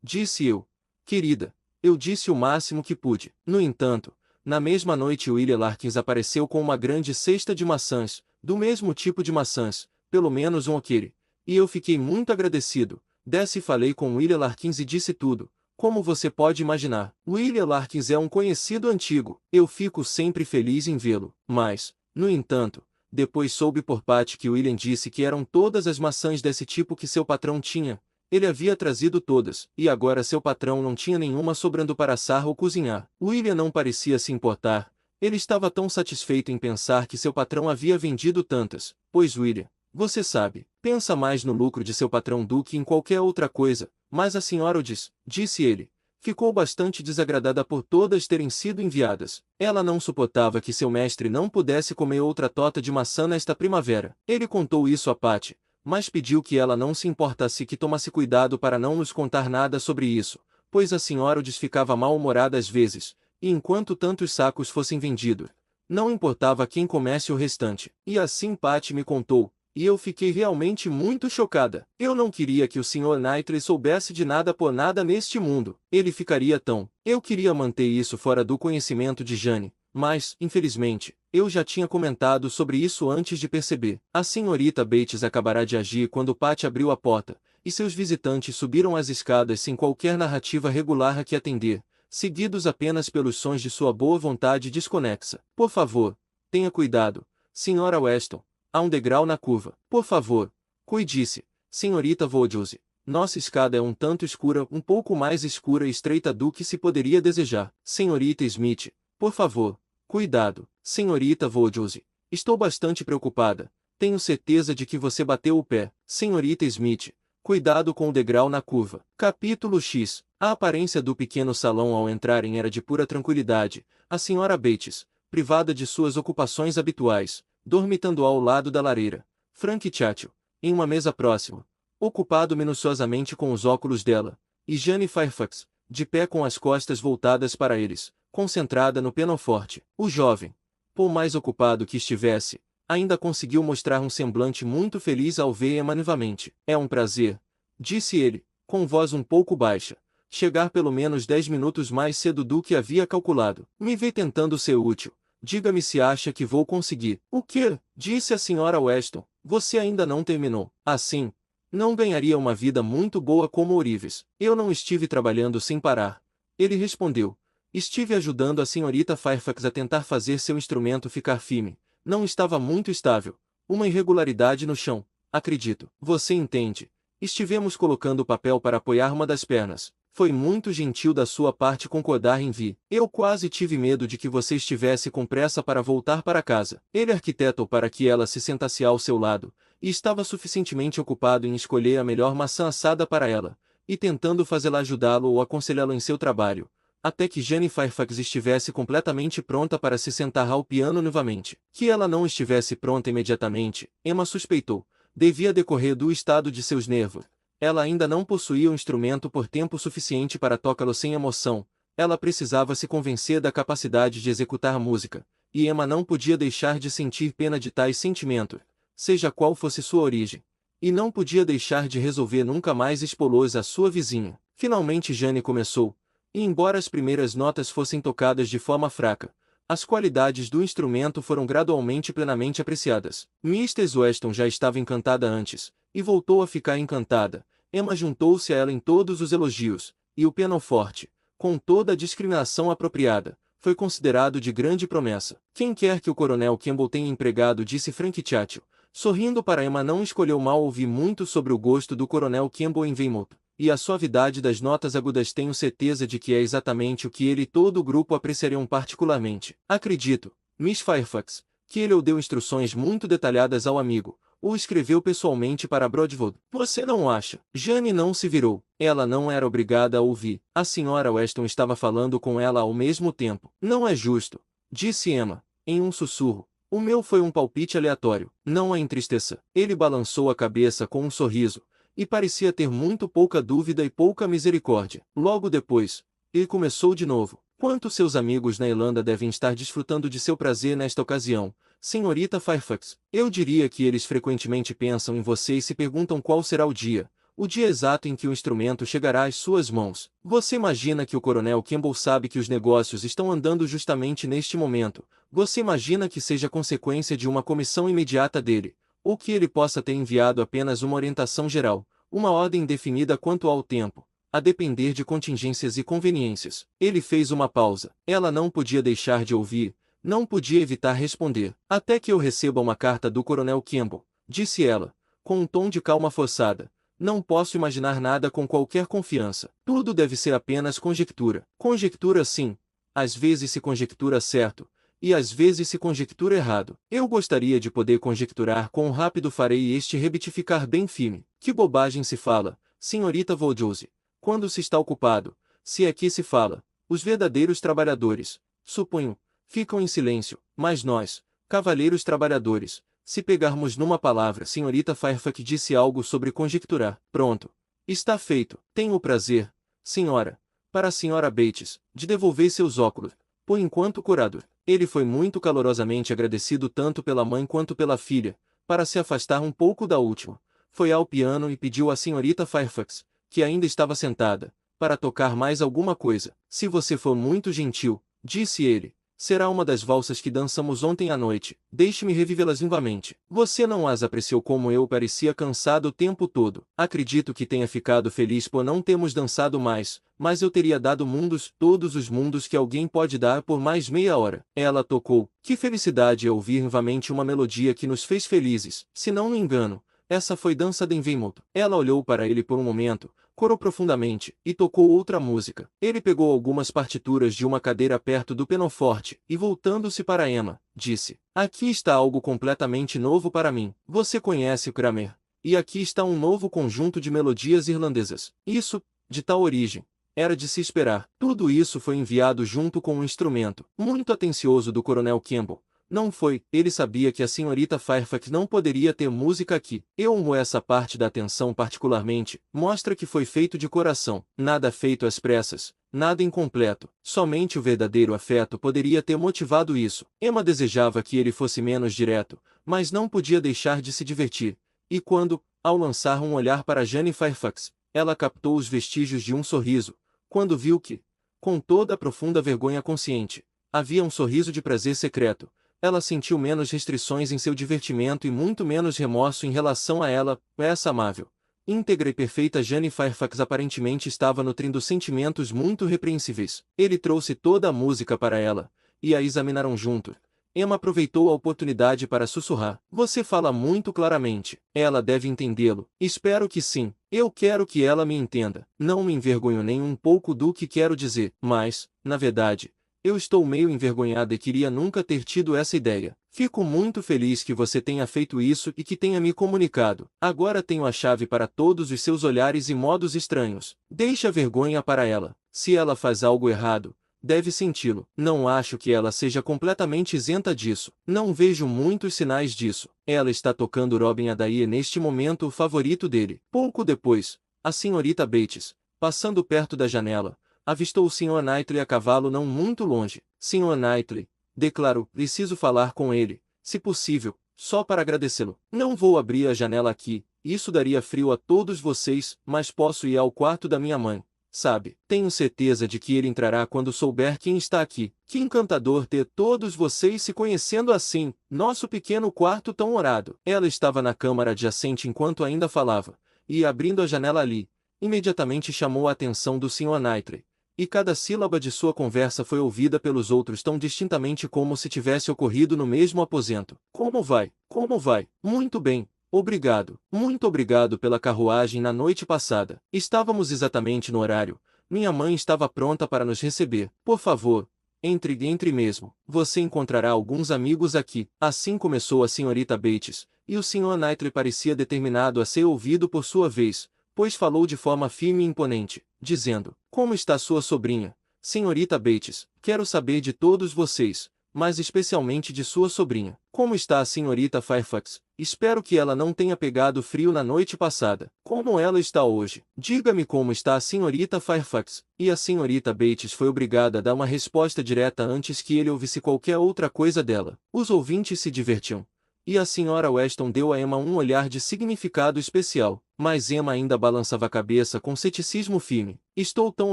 Disse eu. Querida, eu disse o máximo que pude. No entanto, na mesma noite William Larkins apareceu com uma grande cesta de maçãs, do mesmo tipo de maçãs, pelo menos um aquele, e eu fiquei muito agradecido. Desce e falei com William Larkins e disse tudo, como você pode imaginar. William Larkins é um conhecido antigo, eu fico sempre feliz em vê-lo, mas, no entanto, Depois soube por Patty que William disse que eram todas as maçãs desse tipo que seu patrão tinha. Ele havia trazido todas, e agora seu patrão não tinha nenhuma sobrando para assar ou cozinhar. William não parecia se importar. Ele estava tão satisfeito em pensar que seu patrão havia vendido tantas. Pois William, você sabe, pensa mais no lucro de seu patrão do que em qualquer outra coisa. Mas a senhora Odis, disse ele, ficou bastante desagradada por todas terem sido enviadas. Ela não suportava que seu mestre não pudesse comer outra torta de maçã nesta primavera. Ele contou isso a Patty, mas pediu que ela não se importasse que tomasse cuidado para não nos contar nada sobre isso, pois a senhora Odis ficava mal-humorada às vezes, e enquanto tantos sacos fossem vendidos, não importava quem comesse o restante. E assim Patty me contou, e eu fiquei realmente muito chocada. Eu não queria que o Sr. Knightley soubesse de nada por nada neste mundo. Ele ficaria tão... Eu queria manter isso fora do conhecimento de Jane, mas, infelizmente, eu já tinha comentado sobre isso antes de perceber. A senhorita Bates acabará de agir quando Patty abriu a porta, e seus visitantes subiram as escadas sem qualquer narrativa regular a que atender, seguidos apenas pelos sons de sua boa vontade desconexa. Por favor, tenha cuidado, Sra. Weston. Há um degrau na curva. Por favor, cuide-se, senhorita Vaudoise. Nossa escada é um tanto escura, um pouco mais escura e estreita do que se poderia desejar. Senhorita Smith, por favor, cuidado. Senhorita Vaudoise, estou bastante preocupada. Tenho certeza de que você bateu o pé. Senhorita Smith, cuidado com o degrau na curva. Capítulo X. A aparência do pequeno salão ao entrarem era de pura tranquilidade. A senhora Bates, privada de suas ocupações habituais, dormitando ao lado da lareira. Frank Churchill, em uma mesa próxima, ocupado minuciosamente com os óculos dela, e Jane Fairfax, de pé com as costas voltadas para eles, concentrada no pianoforte. O jovem, por mais ocupado que estivesse, ainda conseguiu mostrar um semblante muito feliz ao ver Emma novamente. É um prazer, disse ele, com voz um pouco baixa, chegar pelo menos 10 minutos mais cedo do que havia calculado. Me vê tentando ser útil. Diga-me se acha que vou conseguir. O quê? Disse a senhora Weston. Você ainda não terminou. Assim, não ganharia uma vida muito boa como ourives. Eu não estive trabalhando sem parar. Ele respondeu. Estive ajudando a senhorita Fairfax a tentar fazer seu instrumento ficar firme. Não estava muito estável. Uma irregularidade no chão, acredito. Você entende. Estivemos colocando o papel para apoiar uma das pernas. Foi muito gentil da sua parte concordar em vir. Eu quase tive medo de que você estivesse com pressa para voltar para casa. Ele arquitetou para que ela se sentasse ao seu lado, e estava suficientemente ocupado em escolher a melhor maçã assada para ela, e tentando fazê-la ajudá-lo ou aconselhá-lo em seu trabalho, até que Jane Fairfax estivesse completamente pronta para se sentar ao piano novamente. Que ela não estivesse pronta imediatamente, Emma suspeitou, devia decorrer do estado de seus nervos. Ela ainda não possuía o instrumento por tempo suficiente para tocá-lo sem emoção. Ela precisava se convencer da capacidade de executar música, e Emma não podia deixar de sentir pena de tais sentimentos, seja qual fosse sua origem. E não podia deixar de resolver nunca mais expô-los à sua vizinha. Finalmente Jane começou, e embora as primeiras notas fossem tocadas de forma fraca, as qualidades do instrumento foram gradualmente e plenamente apreciadas. Mrs. Weston já estava encantada antes, e voltou a ficar encantada. Emma juntou-se a ela em todos os elogios, e o pianoforte, com toda a discriminação apropriada, foi considerado de grande promessa. Quem quer que o coronel Campbell tenha empregado, disse Frank Churchill, sorrindo para Emma. Não escolheu mal ouvir muito sobre o gosto do coronel Campbell em Weymouth, e a suavidade das notas agudas. Tenho certeza de que é exatamente o que ele e todo o grupo apreciariam particularmente. Acredito, Miss Fairfax, que ele ou deu instruções muito detalhadas ao amigo, ou escreveu pessoalmente para Broadwood. Você não acha? Jane não se virou. Ela não era obrigada a ouvir. A senhora Weston estava falando com ela ao mesmo tempo. Não é justo, disse Emma, em um sussurro. O meu foi um palpite aleatório. Não a entristeça. Ele balançou a cabeça com um sorriso, e parecia ter muito pouca dúvida e pouca misericórdia. Logo depois, ele começou de novo. Quanto seus amigos na Irlanda devem estar desfrutando de seu prazer nesta ocasião, senhorita Fairfax? Eu diria que eles frequentemente pensam em você e se perguntam qual será o dia exato em que o instrumento chegará às suas mãos. Você imagina que o coronel Campbell sabe que os negócios estão andando justamente neste momento. Você imagina que seja consequência de uma comissão imediata dele, ou que ele possa ter enviado apenas uma orientação geral, uma ordem definida quanto ao tempo, a depender de contingências e conveniências. Ele fez uma pausa. Ela não podia deixar de ouvir, Não podia evitar responder. Até que eu receba uma carta do Coronel Campbell, disse ela, com um tom de calma forçada. Não posso imaginar nada com qualquer confiança. Tudo deve ser apenas conjectura. Conjectura sim. Às vezes se conjectura certo, e às vezes se conjectura errado. Eu gostaria de poder conjecturar quão rápido farei este rebitificar bem firme. Que bobagem se fala, senhorita Voldose, quando se está ocupado, se é que se fala. Os verdadeiros trabalhadores, suponho, ficam em silêncio, mas nós, cavalheiros trabalhadores, se pegarmos numa palavra, senhorita Fairfax disse algo sobre conjecturar. Pronto. Está feito. Tenho o prazer, senhora, para a senhora Bates, de devolver seus óculos, por enquanto curador. Ele foi muito calorosamente agradecido tanto pela mãe quanto pela filha, para se afastar um pouco da última. Foi ao piano e pediu à senhorita Fairfax, que ainda estava sentada, para tocar mais alguma coisa. Se você for muito gentil, disse ele, será uma das valsas que dançamos ontem à noite. Deixe-me revivê-las vivamente. Você não as apreciou como eu parecia cansado o tempo todo. Acredito que tenha ficado feliz por não termos dançado mais, mas eu teria dado mundos, todos os mundos que alguém pode dar por mais meia hora. Ela tocou. Que felicidade é ouvir vivamente uma melodia que nos fez felizes. Se não me engano, essa foi Dança de Weymouth. Ela olhou para ele por um momento, corou profundamente, e tocou outra música. Ele pegou algumas partituras de uma cadeira perto do pianoforte, e voltando-se para Emma, disse, aqui está algo completamente novo para mim. Você conhece o Kramer. E aqui está um novo conjunto de melodias irlandesas. Isso, de tal origem, era de se esperar. Tudo isso foi enviado junto com um instrumento, muito atencioso do Coronel Campbell. Não foi, ele sabia que a senhorita Fairfax não poderia ter música aqui. Eu amo essa parte da atenção particularmente, mostra que foi feito de coração, nada feito às pressas, nada incompleto. Somente o verdadeiro afeto poderia ter motivado isso. Emma desejava que ele fosse menos direto, mas não podia deixar de se divertir. E quando, ao lançar um olhar para Jane Fairfax, ela captou os vestígios de um sorriso, quando viu que, com toda a profunda vergonha consciente, havia um sorriso de prazer secreto. Ela sentiu menos restrições em seu divertimento e muito menos remorso em relação a ela, essa amável, íntegra e perfeita Jane Fairfax aparentemente estava nutrindo sentimentos muito repreensíveis. Ele trouxe toda a música para ela, e a examinaram juntos. Emma aproveitou a oportunidade para sussurrar. Você fala muito claramente. Ela deve entendê-lo. Espero que sim. Eu quero que ela me entenda. Não me envergonho nem um pouco do que quero dizer, mas, na verdade, eu estou meio envergonhada e queria nunca ter tido essa ideia. Fico muito feliz que você tenha feito isso e que tenha me comunicado. Agora tenho a chave para todos os seus olhares e modos estranhos. Deixe a vergonha para ela. Se ela faz algo errado, deve senti-lo. Não acho que ela seja completamente isenta disso. Não vejo muitos sinais disso. Ela está tocando Robin Adair neste momento o favorito dele. Pouco depois, a senhorita Bates, passando perto da janela, avistou o Sr. Knightley a cavalo não muito longe. Sr. Knightley, declarou, preciso falar com ele, se possível, só para agradecê-lo. Não vou abrir a janela aqui, isso daria frio a todos vocês, mas posso ir ao quarto da minha mãe. Sabe, tenho certeza de que ele entrará quando souber quem está aqui. Que encantador ter todos vocês se conhecendo assim, nosso pequeno quarto tão orado. Ela estava na câmara adjacente enquanto ainda falava, e abrindo a janela ali, imediatamente chamou a atenção do Sr. Knightley. E cada sílaba de sua conversa foi ouvida pelos outros tão distintamente como se tivesse ocorrido no mesmo aposento. Como vai? Como vai? Muito bem. Obrigado. Muito obrigado pela carruagem na noite passada. Estávamos exatamente no horário. Minha mãe estava pronta para nos receber. Por favor, entre mesmo. Você encontrará alguns amigos aqui. Assim começou a senhorita Bates, e o Sr. Knightley parecia determinado a ser ouvido por sua vez, pois falou de forma firme e imponente, dizendo, como está sua sobrinha, senhorita Bates? Quero saber de todos vocês, mas especialmente de sua sobrinha. Como está a senhorita Fairfax? Espero que ela não tenha pegado frio na noite passada. Como ela está hoje? Diga-me como está a senhorita Fairfax. E a senhorita Bates foi obrigada a dar uma resposta direta antes que ele ouvisse qualquer outra coisa dela. Os ouvintes se divertiam. E a senhora Weston deu a Emma um olhar de significado especial, mas Emma ainda balançava a cabeça com ceticismo firme. Estou tão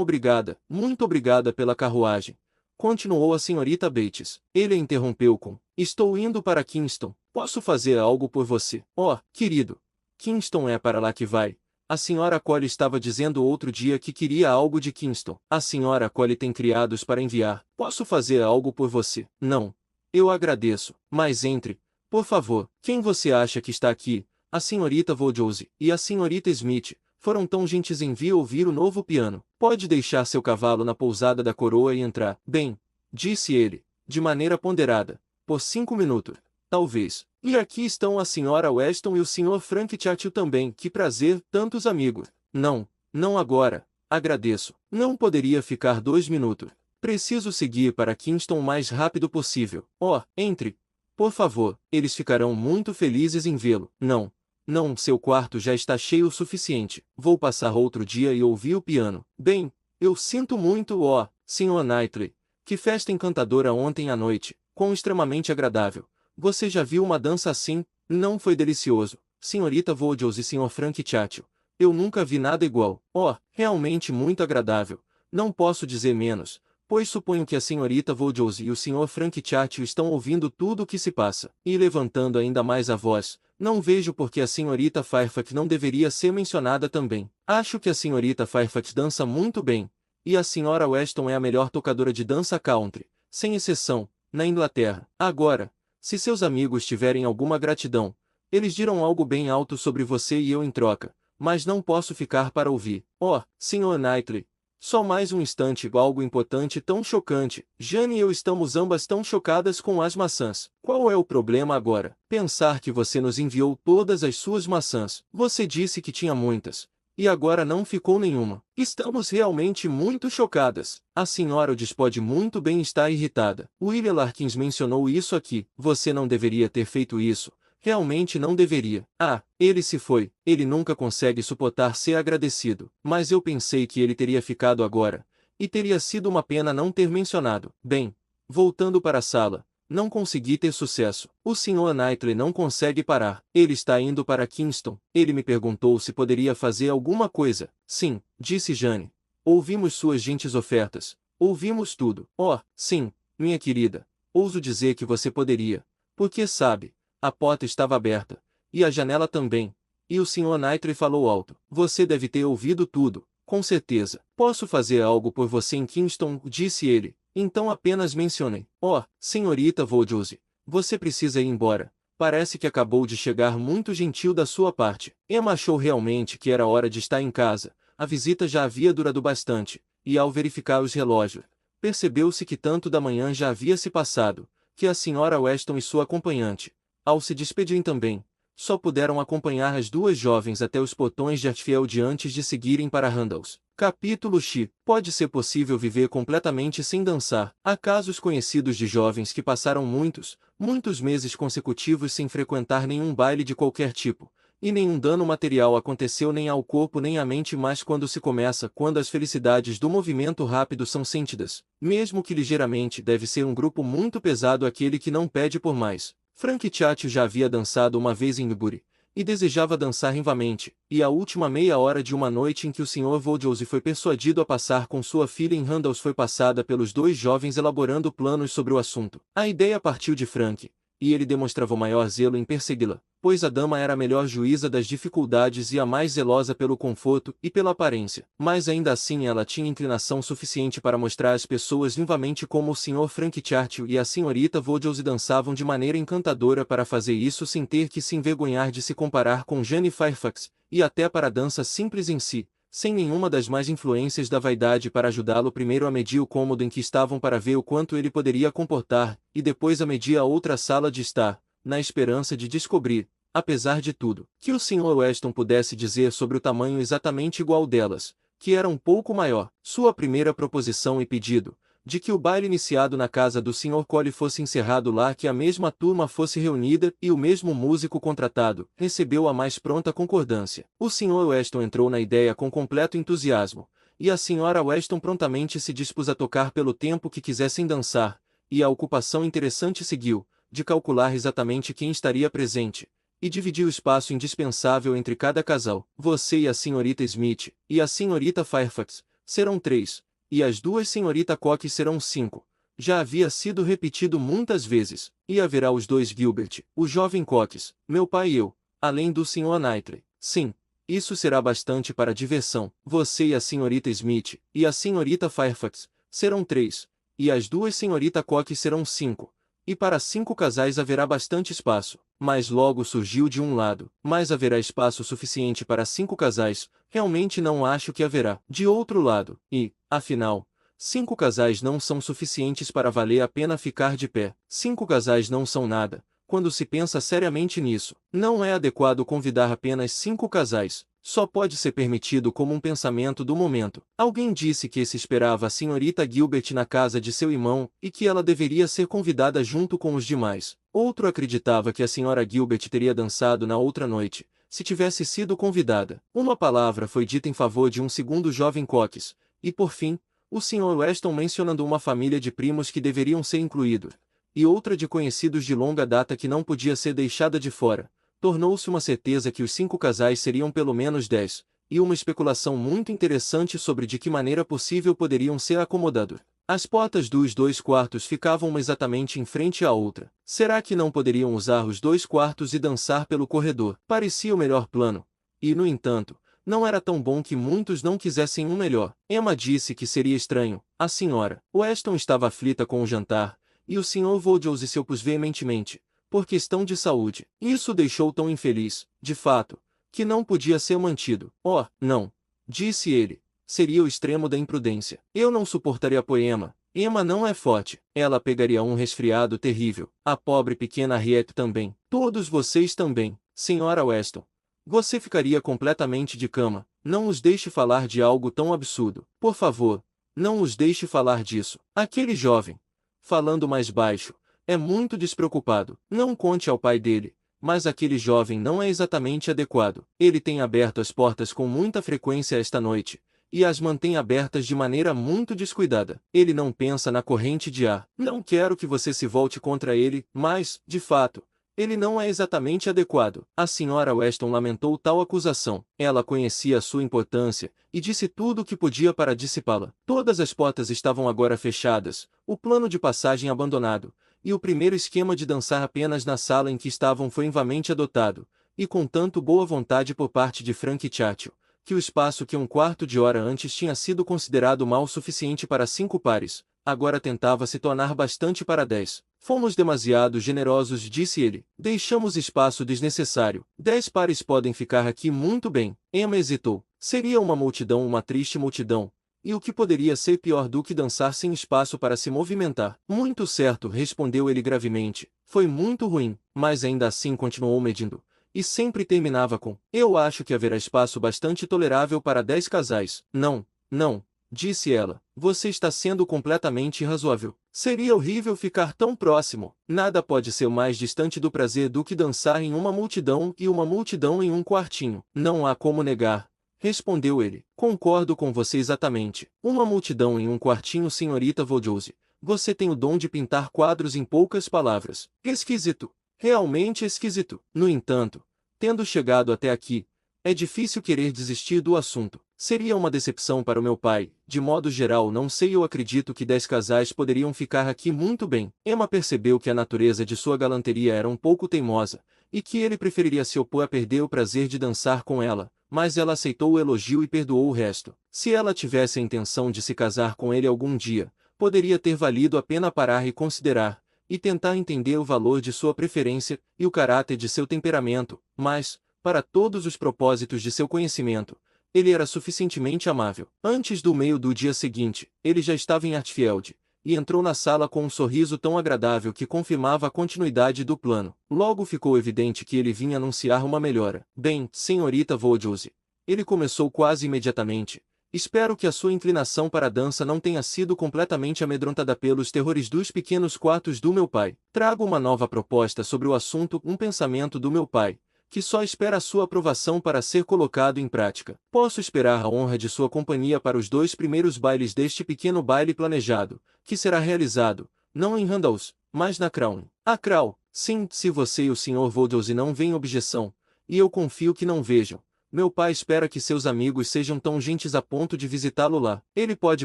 obrigada, muito obrigada pela carruagem, continuou a senhorita Bates. Ele a interrompeu com, estou indo para Kingston, posso fazer algo por você? Oh, querido, Kingston é para lá que vai. A senhora Collie estava dizendo outro dia que queria algo de Kingston. A senhora Collie tem criados para enviar. Posso fazer algo por você? Não. Eu agradeço, mas entre, por favor. Quem você acha que está aqui? A senhorita Voldose e a senhorita Smith foram tão gentis em vir ouvir o novo piano. Pode deixar seu cavalo na pousada da coroa e entrar. Bem, disse ele, de maneira ponderada, por 5 minutos, talvez. E aqui estão a senhora Weston e o senhor Frank Churchill também. Que prazer, tantos amigos. Não, não agora. Agradeço. Não poderia ficar 2 minutos. Preciso seguir para Kingston o mais rápido possível. Oh, entre. Por favor, eles ficarão muito felizes em vê-lo. Não. Não, seu quarto já está cheio o suficiente. Vou passar outro dia e ouvir o piano. Bem, eu sinto muito, oh, Sr. Knightley. Que festa encantadora ontem à noite. Quão extremamente agradável. Você já viu uma dança assim? Não foi delicioso, senhorita Voldose e Sr. Frank Churchill. Eu nunca vi nada igual. Oh, realmente muito agradável. Não posso dizer menos, pois suponho que a senhorita Voldose e o Sr. Frank Churchill estão ouvindo tudo o que se passa. E levantando ainda mais a voz, não vejo por que a senhorita Fairfax não deveria ser mencionada também. Acho que a senhorita Fairfax dança muito bem, e a senhora Weston é a melhor tocadora de dança country, sem exceção, na Inglaterra. Agora, se seus amigos tiverem alguma gratidão, eles dirão algo bem alto sobre você e eu em troca, mas não posso ficar para ouvir. Oh, Sr. Knightley, só mais um instante, algo importante tão chocante. Jane e eu estamos ambas tão chocadas com as maçãs. Qual é o problema agora? Pensar que você nos enviou todas as suas maçãs. Você disse que tinha muitas. E agora não ficou nenhuma. Estamos realmente muito chocadas. A senhora Odis pode muito bem estar irritada. William Larkins mencionou isso aqui. Você não deveria ter feito isso. Realmente não deveria. Ah, ele se foi. Ele nunca consegue suportar ser agradecido. Mas eu pensei que ele teria ficado agora. E teria sido uma pena não ter mencionado. Bem, voltando para a sala. Não consegui ter sucesso. O Sr. Knightley não consegue parar. Ele está indo para Kingston. Ele me perguntou se poderia fazer alguma coisa. Sim, disse Jane. Ouvimos suas gentis ofertas. Ouvimos tudo. Oh, sim, minha querida. Ouso dizer que você poderia. Porque sabe, a porta estava aberta. E a janela também. E o Sr. Knightley falou alto. Você deve ter ouvido tudo. Com certeza. Posso fazer algo por você em Kingston, disse ele. Então apenas mencionei. Oh, senhorita Voldose, você precisa ir embora. Parece que acabou de chegar muito gentil da sua parte. Emma achou realmente que era hora de estar em casa. A visita já havia durado bastante, e ao verificar os relógios, percebeu-se que tanto da manhã já havia se passado, que a senhora Weston e sua acompanhante, ao se despedirem também, só puderam acompanhar as duas jovens até os portões de Hartfield antes de seguirem para Randalls. Capítulo X. Pode ser possível viver completamente sem dançar. Há casos conhecidos de jovens que passaram muitos meses consecutivos sem frequentar nenhum baile de qualquer tipo, e nenhum dano material aconteceu nem ao corpo nem à mente, mas quando as felicidades do movimento rápido são sentidas, mesmo que ligeiramente, deve ser um grupo muito pesado aquele que não pede por mais. Frank Churchill já havia dançado uma vez em Newbury, e desejava dançar vivamente, e a última meia hora de uma noite em que o Sr. Voldose foi persuadido a passar com sua filha em Randalls foi passada pelos dois jovens elaborando planos sobre o assunto. A ideia partiu de Frank, e ele demonstrava o maior zelo em persegui-la, pois a dama era a melhor juíza das dificuldades e a mais zelosa pelo conforto e pela aparência. Mas ainda assim ela tinha inclinação suficiente para mostrar às pessoas vivamente como o Sr. Frank Churchill e a senhorita Voldose dançavam de maneira encantadora, para fazer isso sem ter que se envergonhar de se comparar com Jane Fairfax, e até para a dança simples em si, sem nenhuma das mais influências da vaidade para ajudá-lo, primeiro a medir o cômodo em que estavam para ver o quanto ele poderia comportar, e depois a medir a outra sala de estar, na esperança de descobrir, apesar de tudo, que o Sr. Weston pudesse dizer sobre o tamanho exatamente igual delas, que era um pouco maior. Sua primeira proposição e pedido, de que o baile iniciado na casa do Sr. Colley fosse encerrado lá, que a mesma turma fosse reunida e o mesmo músico contratado, recebeu a mais pronta concordância. O Sr. Weston entrou na ideia com completo entusiasmo, e a Sra. Weston prontamente se dispôs a tocar pelo tempo que quisessem dançar, e a ocupação interessante seguiu, de calcular exatamente quem estaria presente, e dividir o espaço indispensável entre cada casal. Você e a senhorita Smith, e a senhorita Fairfax, serão 3. E as duas senhorita Cox serão 5. Já havia sido repetido muitas vezes. E haverá os 2 Gilbert, o jovem Cox, meu pai e eu, além do Sr. Knightley. Sim, isso será bastante para a diversão. Você e a senhorita Smith, e a senhorita Fairfax, serão 3. E as duas senhorita Cox serão 5. e para 5 casais haverá bastante espaço. Mas logo surgiu de um lado: mas haverá espaço suficiente para 5 casais? Realmente não acho que haverá. De outro lado, e, afinal, 5 casais não são suficientes para valer a pena ficar de pé. 5 casais não são nada. Quando se pensa seriamente nisso, não é adequado convidar apenas 5 casais. Só pode ser permitido como um pensamento do momento. Alguém disse que se esperava a senhorita Gilbert na casa de seu irmão e que ela deveria ser convidada junto com os demais. Outro acreditava que a senhora Gilbert teria dançado na outra noite, se tivesse sido convidada. Uma palavra foi dita em favor de um segundo jovem Cox, e por fim, o Sr. Weston mencionando uma família de primos que deveriam ser incluídos, e outra de conhecidos de longa data que não podia ser deixada de fora. Tornou-se uma certeza que os 5 casais seriam pelo menos 10, e uma especulação muito interessante sobre de que maneira possível poderiam ser acomodados. As portas dos 2 quartos ficavam exatamente em frente à outra. Será que não poderiam usar os 2 quartos e dançar pelo corredor? Parecia o melhor plano. E, no entanto, não era tão bom que muitos não quisessem um melhor. Emma disse que seria estranho. A senhora Weston estava aflita com o jantar, e o Sr. Vaudouse se opôs veementemente, por questão de saúde. Isso o deixou tão infeliz, de fato, que não podia ser mantido. Oh, não, disse ele, seria o extremo da imprudência. Eu não suportaria poema. Emma não é forte. Ela pegaria um resfriado terrível. A pobre pequena Harriet também. Todos vocês também, Senhora Weston. Você ficaria completamente de cama. Não os deixe falar de algo tão absurdo. Por favor, não os deixe falar disso. Aquele jovem, falando mais baixo, é muito despreocupado. Não conte ao pai dele, mas aquele jovem não é exatamente adequado. Ele tem aberto as portas com muita frequência esta noite, e as mantém abertas de maneira muito descuidada. Ele não pensa na corrente de ar. Não quero que você se volte contra ele, mas, de fato, ele não é exatamente adequado. A senhora Weston lamentou tal acusação. Ela conhecia a sua importância, e disse tudo o que podia para dissipá-la. Todas as portas estavam agora fechadas, o plano de passagem abandonado, e o primeiro esquema de dançar apenas na sala em que estavam foi invamente adotado, e com tanto boa vontade por parte de Frank Churchill, que o espaço que um quarto de hora antes tinha sido considerado mal suficiente para 5 pares, agora tentava se tornar bastante para 10. Fomos demasiado generosos, disse ele. Deixamos espaço desnecessário. 10 pares podem ficar aqui muito bem. Emma hesitou. Seria uma triste multidão. E o que poderia ser pior do que dançar sem espaço para se movimentar? Muito certo, respondeu ele gravemente. Foi muito ruim, mas ainda assim continuou medindo. E sempre terminava com: eu acho que haverá espaço bastante tolerável para 10 casais. Não, não, disse ela. Você está sendo completamente irrazoável. Seria horrível ficar tão próximo. Nada pode ser mais distante do prazer do que dançar em uma multidão e uma multidão em um quartinho. Não há como negar, respondeu ele. Concordo com você exatamente. Uma multidão em um quartinho, senhorita Vaudouse. Você tem o dom de pintar quadros em poucas palavras. Esquisito. Realmente esquisito. No entanto, tendo chegado até aqui, é difícil querer desistir do assunto. Seria uma decepção para o meu pai. De modo geral, não sei, eu acredito que 10 casais poderiam ficar aqui muito bem. Emma percebeu que a natureza de sua galanteria era um pouco teimosa, e que ele preferiria se opor a perder o prazer de dançar com ela, mas ela aceitou o elogio e perdoou o resto. Se ela tivesse a intenção de se casar com ele algum dia, poderia ter valido a pena parar e considerar, e tentar entender o valor de sua preferência e o caráter de seu temperamento, mas, para todos os propósitos de seu conhecimento, ele era suficientemente amável. Antes do meio do dia seguinte, ele já estava em Hartfield, e entrou na sala com um sorriso tão agradável que confirmava a continuidade do plano. Logo ficou evidente que ele vinha anunciar uma melhora. Bem, senhorita Vaudouse, ele começou quase imediatamente. Espero que a sua inclinação para a dança não tenha sido completamente amedrontada pelos terrores dos pequenos quartos do meu pai. Trago uma nova proposta sobre o assunto, um pensamento do meu pai, que só espera a sua aprovação para ser colocado em prática. Posso esperar a honra de sua companhia para os 2 primeiros bailes deste pequeno baile planejado, que será realizado, não em Randalls, mas na Crown. A Crown, sim, se você e o Sr. Vaudouse não veem objeção, e eu confio que não vejam. Meu pai espera que seus amigos sejam tão gentis a ponto de visitá-lo lá. Ele pode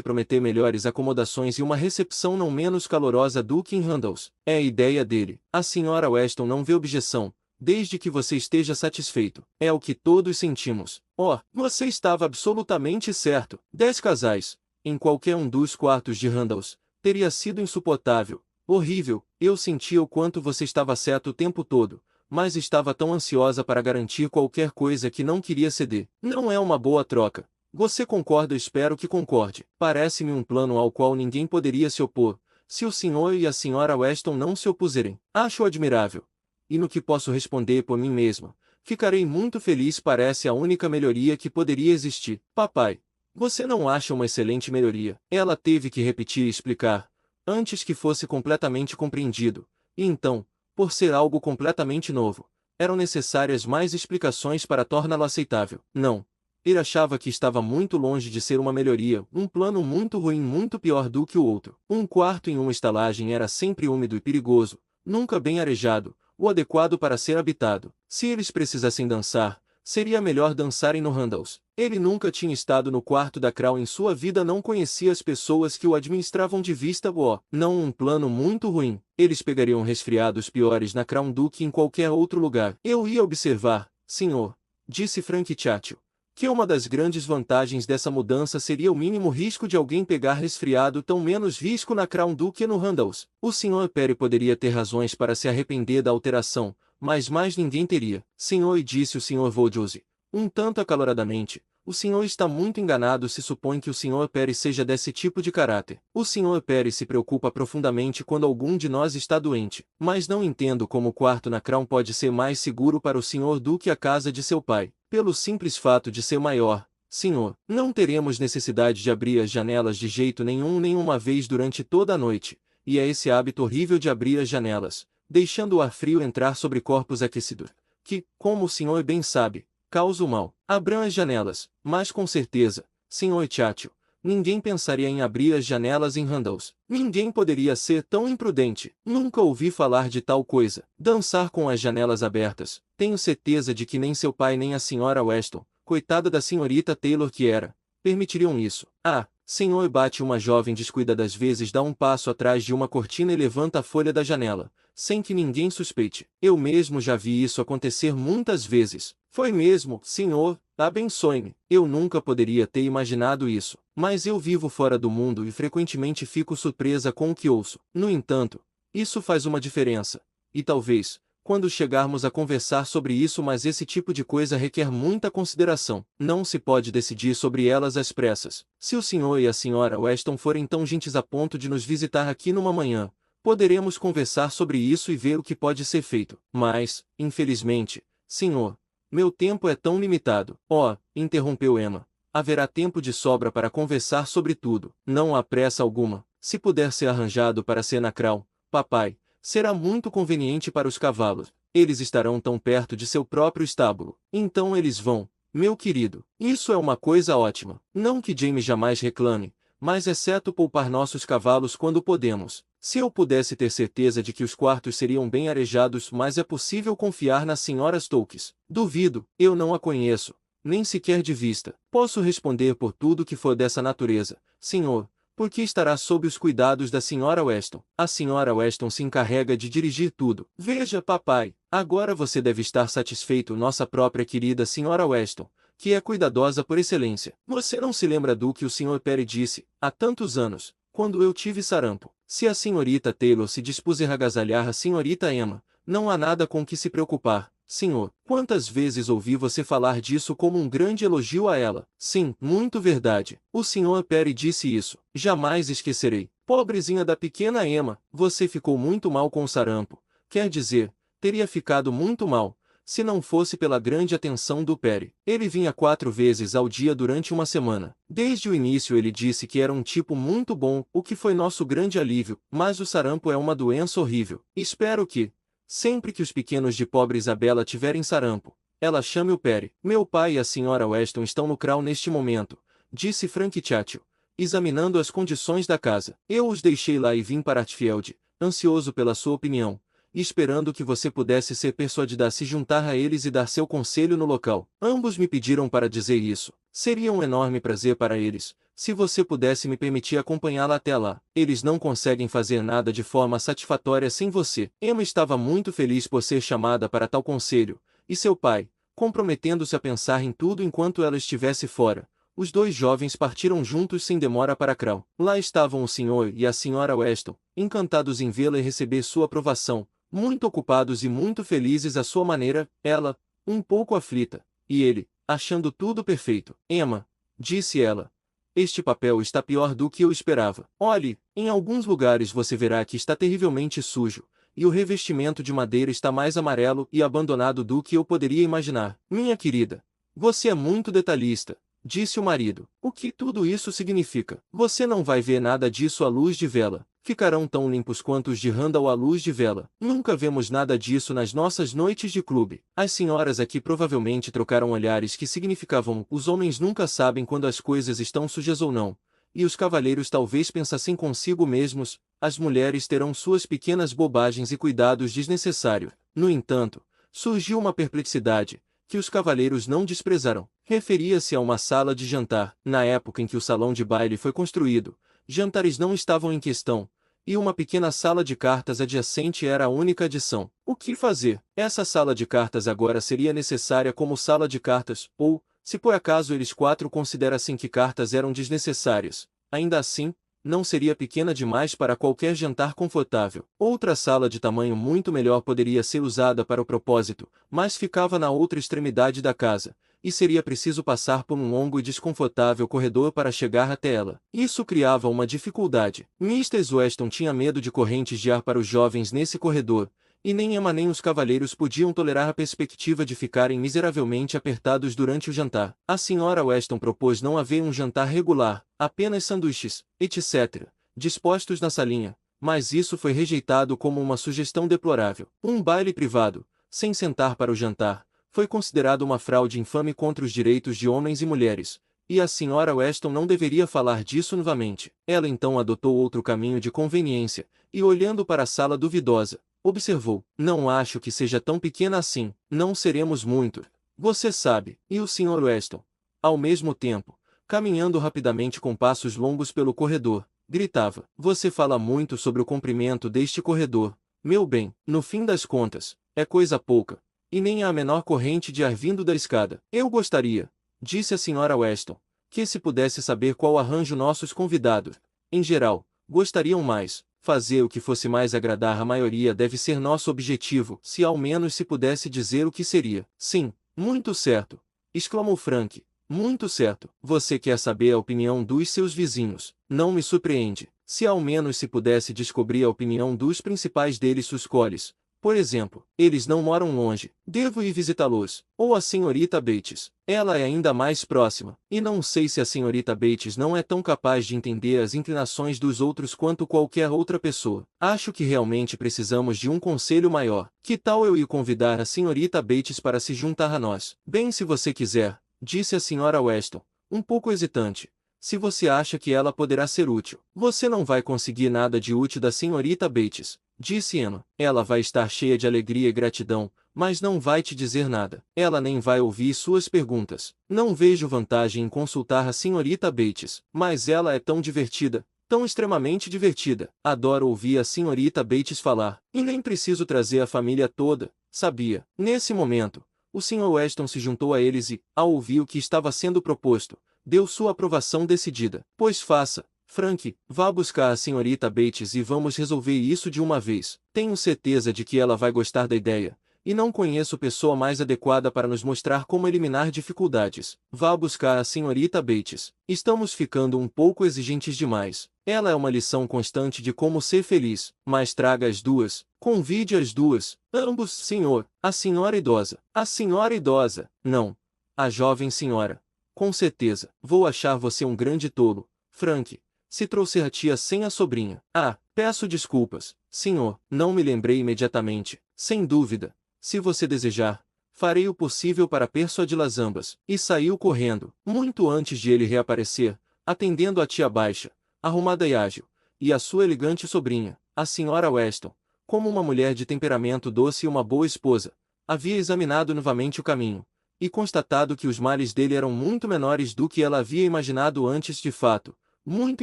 prometer melhores acomodações e uma recepção não menos calorosa do que em Randalls. É a ideia dele. A senhora Weston não vê objeção, desde que você esteja satisfeito. É o que todos sentimos. Oh, você estava absolutamente certo. 10 casais, em qualquer um dos quartos de Randalls, teria sido insuportável, horrível, Eu sentia o quanto você estava certo o tempo todo, mas estava tão ansiosa para garantir qualquer coisa que não queria ceder. Não é uma boa troca. Você concorda? Espero que concorde. Parece-me um plano ao qual ninguém poderia se opor, se o senhor e a senhora Weston não se opuserem. Acho admirável. E no que posso responder por mim mesma, ficarei muito feliz. Parece a única melhoria que poderia existir. Papai, você não acha uma excelente melhoria? Ela teve que repetir e explicar, antes que fosse completamente compreendido. E então, por ser algo completamente novo, eram necessárias mais explicações para torná-lo aceitável. Não. Ele achava que estava muito longe de ser uma melhoria, um plano muito ruim, muito pior do que o outro. Um quarto em uma estalagem era sempre úmido e perigoso, nunca bem arejado, o adequado para ser habitado. Se eles precisassem dançar, seria melhor dançarem no Randalls. Ele nunca tinha estado no quarto da Crown em sua vida, não conhecia as pessoas que o administravam de vista boa. Não um plano muito ruim. Eles pegariam resfriados piores na Crown do que em qualquer outro lugar. Eu ia observar, senhor, disse Frank Churchill, que uma das grandes vantagens dessa mudança seria o mínimo risco de alguém pegar resfriado, tão menos risco na Crown do que no Randalls. O Sr. Perry poderia ter razões para se arrepender da alteração, mas mais ninguém teria. Senhor, disse o Sr. Voldiosi, um tanto acaloradamente, o senhor está muito enganado se supõe que o Sr. Perry seja desse tipo de caráter. O Sr. Perry se preocupa profundamente quando algum de nós está doente, mas não entendo como o quarto na Crown pode ser mais seguro para o senhor do que a casa de seu pai, pelo simples fato de ser maior. Senhor, não teremos necessidade de abrir as janelas de jeito nenhum nenhuma vez durante toda a noite, e é esse hábito horrível de abrir as janelas, deixando o ar frio entrar sobre corpos aquecidos, que, como o senhor bem sabe, causa o mal. Abram as janelas, mas com certeza, Sr. Churchill, ninguém pensaria em abrir as janelas em Randalls. Ninguém poderia ser tão imprudente. Nunca ouvi falar de tal coisa. Dançar com as janelas abertas. Tenho certeza de que nem seu pai nem a Sra. Weston, coitada da senhorita Taylor que era, permitiriam isso. Ah, senhor, bate uma jovem descuida das vezes, dá um passo atrás de uma cortina e levanta a folha da janela, sem que ninguém suspeite. Eu mesmo já vi isso acontecer muitas vezes. Foi mesmo, senhor, abençoe-me. Eu nunca poderia ter imaginado isso, mas eu vivo fora do mundo e frequentemente fico surpresa com o que ouço. No entanto, isso faz uma diferença. E talvez, quando chegarmos a conversar sobre isso, mas esse tipo de coisa requer muita consideração. Não se pode decidir sobre elas às pressas. Se o senhor e a senhora Weston forem tão gentis a ponto de nos visitar aqui numa manhã, poderemos conversar sobre isso e ver o que pode ser feito. Mas, infelizmente, senhor, meu tempo é tão limitado. Oh, interrompeu Emma. Haverá tempo de sobra para conversar sobre tudo. Não há pressa alguma. Se puder ser arranjado para ser na Crown, papai, será muito conveniente para os cavalos. Eles estarão tão perto de seu próprio estábulo. Então eles vão, meu querido. Isso é uma coisa ótima. Não que James jamais reclame, mas exceto poupar nossos cavalos quando podemos. Se eu pudesse ter certeza de que os quartos seriam bem arejados, mas é possível confiar na Sra. Stokes. Duvido, eu não a conheço, nem sequer de vista. Posso responder por tudo que for dessa natureza, senhor, porque estará sob os cuidados da Sra. Weston. A Sra. Weston se encarrega de dirigir tudo. Veja, papai, agora você deve estar satisfeito, nossa própria querida Sra. Weston, que é cuidadosa por excelência. Você não se lembra do que o Sr. Perry disse, há tantos anos, quando eu tive sarampo? Se a senhorita Taylor se dispuser a agasalhar a senhorita Emma, não há nada com que se preocupar, senhor. Quantas vezes ouvi você falar disso como um grande elogio a ela? Sim, muito verdade. O Sr. Perry disse isso. Jamais esquecerei. Pobrezinha da pequena Emma, você ficou muito mal com o sarampo. Quer dizer, teria ficado muito mal, se não fosse pela grande atenção do Perry. Ele vinha 4 vezes ao dia durante uma semana. Desde o início ele disse que era um tipo muito bom, o que foi nosso grande alívio, mas o sarampo é uma doença horrível. Espero que, sempre que os pequenos de pobre Isabela tiverem sarampo, ela chame o Perry. Meu pai e a Sra. Weston estão no Crown neste momento, disse Frank Churchill, examinando as condições da casa. Eu os deixei lá e vim para Hartfield, ansioso pela sua opinião, e esperando que você pudesse ser persuadida a se juntar a eles e dar seu conselho no local. Ambos me pediram para dizer isso. Seria um enorme prazer para eles, se você pudesse me permitir acompanhá-la até lá. Eles não conseguem fazer nada de forma satisfatória sem você. Emma estava muito feliz por ser chamada para tal conselho, e seu pai, comprometendo-se a pensar em tudo enquanto ela estivesse fora, os dois jovens partiram juntos sem demora para Crown. Lá estavam o Sr. e a Sra. Weston, encantados em vê-la e receber sua aprovação, muito ocupados e muito felizes à sua maneira, ela, um pouco aflita, e ele, achando tudo perfeito. Emma, disse ela, este papel está pior do que eu esperava. Olhe, em alguns lugares você verá que está terrivelmente sujo, e o revestimento de madeira está mais amarelo e abandonado do que eu poderia imaginar. Minha querida, você é muito detalhista, disse o marido. O que tudo isso significa? Você não vai ver nada disso à luz de vela. Ficarão tão limpos quanto os de Randall à luz de vela. Nunca vemos nada disso nas nossas noites de clube. As senhoras aqui provavelmente trocaram olhares que significavam: os homens nunca sabem quando as coisas estão sujas ou não. E os cavalheiros talvez pensassem consigo mesmos: as mulheres terão suas pequenas bobagens e cuidados desnecessários. No entanto, surgiu uma perplexidade, que os cavalheiros não desprezaram. Referia-se a uma sala de jantar. Na época em que o salão de baile foi construído, jantares não estavam em questão, e uma pequena sala de cartas adjacente era a única adição. O que fazer? Essa sala de cartas agora seria necessária como sala de cartas, ou, se por acaso eles quatro considerassem que cartas eram desnecessárias, ainda assim, não seria pequena demais para qualquer jantar confortável. Outra sala de tamanho muito melhor poderia ser usada para o propósito, mas ficava na outra extremidade da casa, e seria preciso passar por um longo e desconfortável corredor para chegar até ela. Isso criava uma dificuldade. Mrs. Weston tinha medo de correntes de ar para os jovens nesse corredor, e nem Emma nem os cavalheiros podiam tolerar a perspectiva de ficarem miseravelmente apertados durante o jantar. A Sra. Weston propôs não haver um jantar regular, apenas sanduíches, etc., dispostos na salinha, mas isso foi rejeitado como uma sugestão deplorável. Um baile privado, sem sentar para o jantar, foi considerado uma fraude infame contra os direitos de homens e mulheres, e a Sra. Weston não deveria falar disso novamente. Ela então adotou outro caminho de conveniência, e olhando para a sala duvidosa, observou: não acho que seja tão pequena assim, não seremos muito, você sabe. E o Sr. Weston, ao mesmo tempo, caminhando rapidamente com passos longos pelo corredor, gritava: você fala muito sobre o comprimento deste corredor, meu bem, no fim das contas, é coisa pouca, e nem há a menor corrente de ar vindo da escada. Eu gostaria, disse a Sra. Weston, que se pudesse saber qual arranjo nossos convidados, em geral, gostariam mais. Fazer o que fosse mais agradar à maioria deve ser nosso objetivo, se ao menos se pudesse dizer o que seria. Sim, muito certo, exclamou Frank, muito certo. Você quer saber a opinião dos seus vizinhos, não me surpreende. Se ao menos se pudesse descobrir a opinião dos principais deles, os coles. Por exemplo, eles não moram longe, devo ir visitá-los. Ou a senhorita Bates, ela é ainda mais próxima, e não sei se a senhorita Bates não é tão capaz de entender as inclinações dos outros quanto qualquer outra pessoa. Acho que realmente precisamos de um conselho maior. Que tal eu ir convidar a senhorita Bates para se juntar a nós? Bem, se você quiser, disse a Sra. Weston, um pouco hesitante. Se você acha que ela poderá ser útil. Você não vai conseguir nada de útil da senhorita Bates, disse Emma. Ela vai estar cheia de alegria e gratidão, mas não vai te dizer nada. Ela nem vai ouvir suas perguntas. Não vejo vantagem em consultar a senhorita Bates, mas ela é tão divertida, tão extremamente divertida. Adoro ouvir a senhorita Bates falar. E nem preciso trazer a família toda, sabia? Nesse momento, o Sr. Weston se juntou a eles e, ao ouvir o que estava sendo proposto, deu sua aprovação decidida. Pois faça, Frank, vá buscar a senhorita Bates e vamos resolver isso de uma vez. Tenho certeza de que ela vai gostar da ideia, e não conheço pessoa mais adequada para nos mostrar como eliminar dificuldades. Vá buscar a senhorita Bates. Estamos ficando um pouco exigentes demais. Ela é uma lição constante de como ser feliz, mas traga as duas, convide as duas, ambos, senhor, a senhora idosa. A senhora idosa, não, a jovem senhora. Com certeza, vou achar você um grande tolo, Frank, se trouxer a tia sem a sobrinha. Ah, peço desculpas, senhor, não me lembrei imediatamente. Sem dúvida, se você desejar, farei o possível para persuadi-las ambas. E saiu correndo, muito antes de ele reaparecer, atendendo a tia baixa, arrumada e ágil, e a sua elegante sobrinha, a Sra. Weston, como uma mulher de temperamento doce e uma boa esposa, havia examinado novamente o caminho, e constatado que os males dele eram muito menores do que ela havia imaginado antes. De fato, muito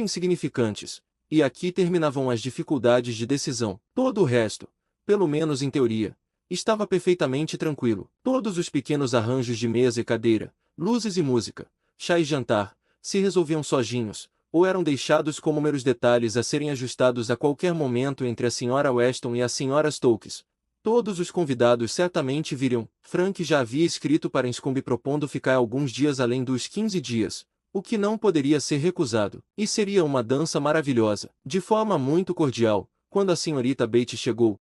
insignificantes, e aqui terminavam as dificuldades de decisão. Todo o resto, pelo menos em teoria, estava perfeitamente tranquilo. Todos os pequenos arranjos de mesa e cadeira, luzes e música, chá e jantar, se resolviam sozinhos, ou eram deixados como meros detalhes a serem ajustados a qualquer momento entre a Sra. Weston e a Sra. Stokes. Todos os convidados certamente viriam. Frank já havia escrito para Enscombe propondo ficar alguns dias além dos 15 dias, o que não poderia ser recusado. E seria uma dança maravilhosa. De forma muito cordial, quando a senhorita Bates chegou,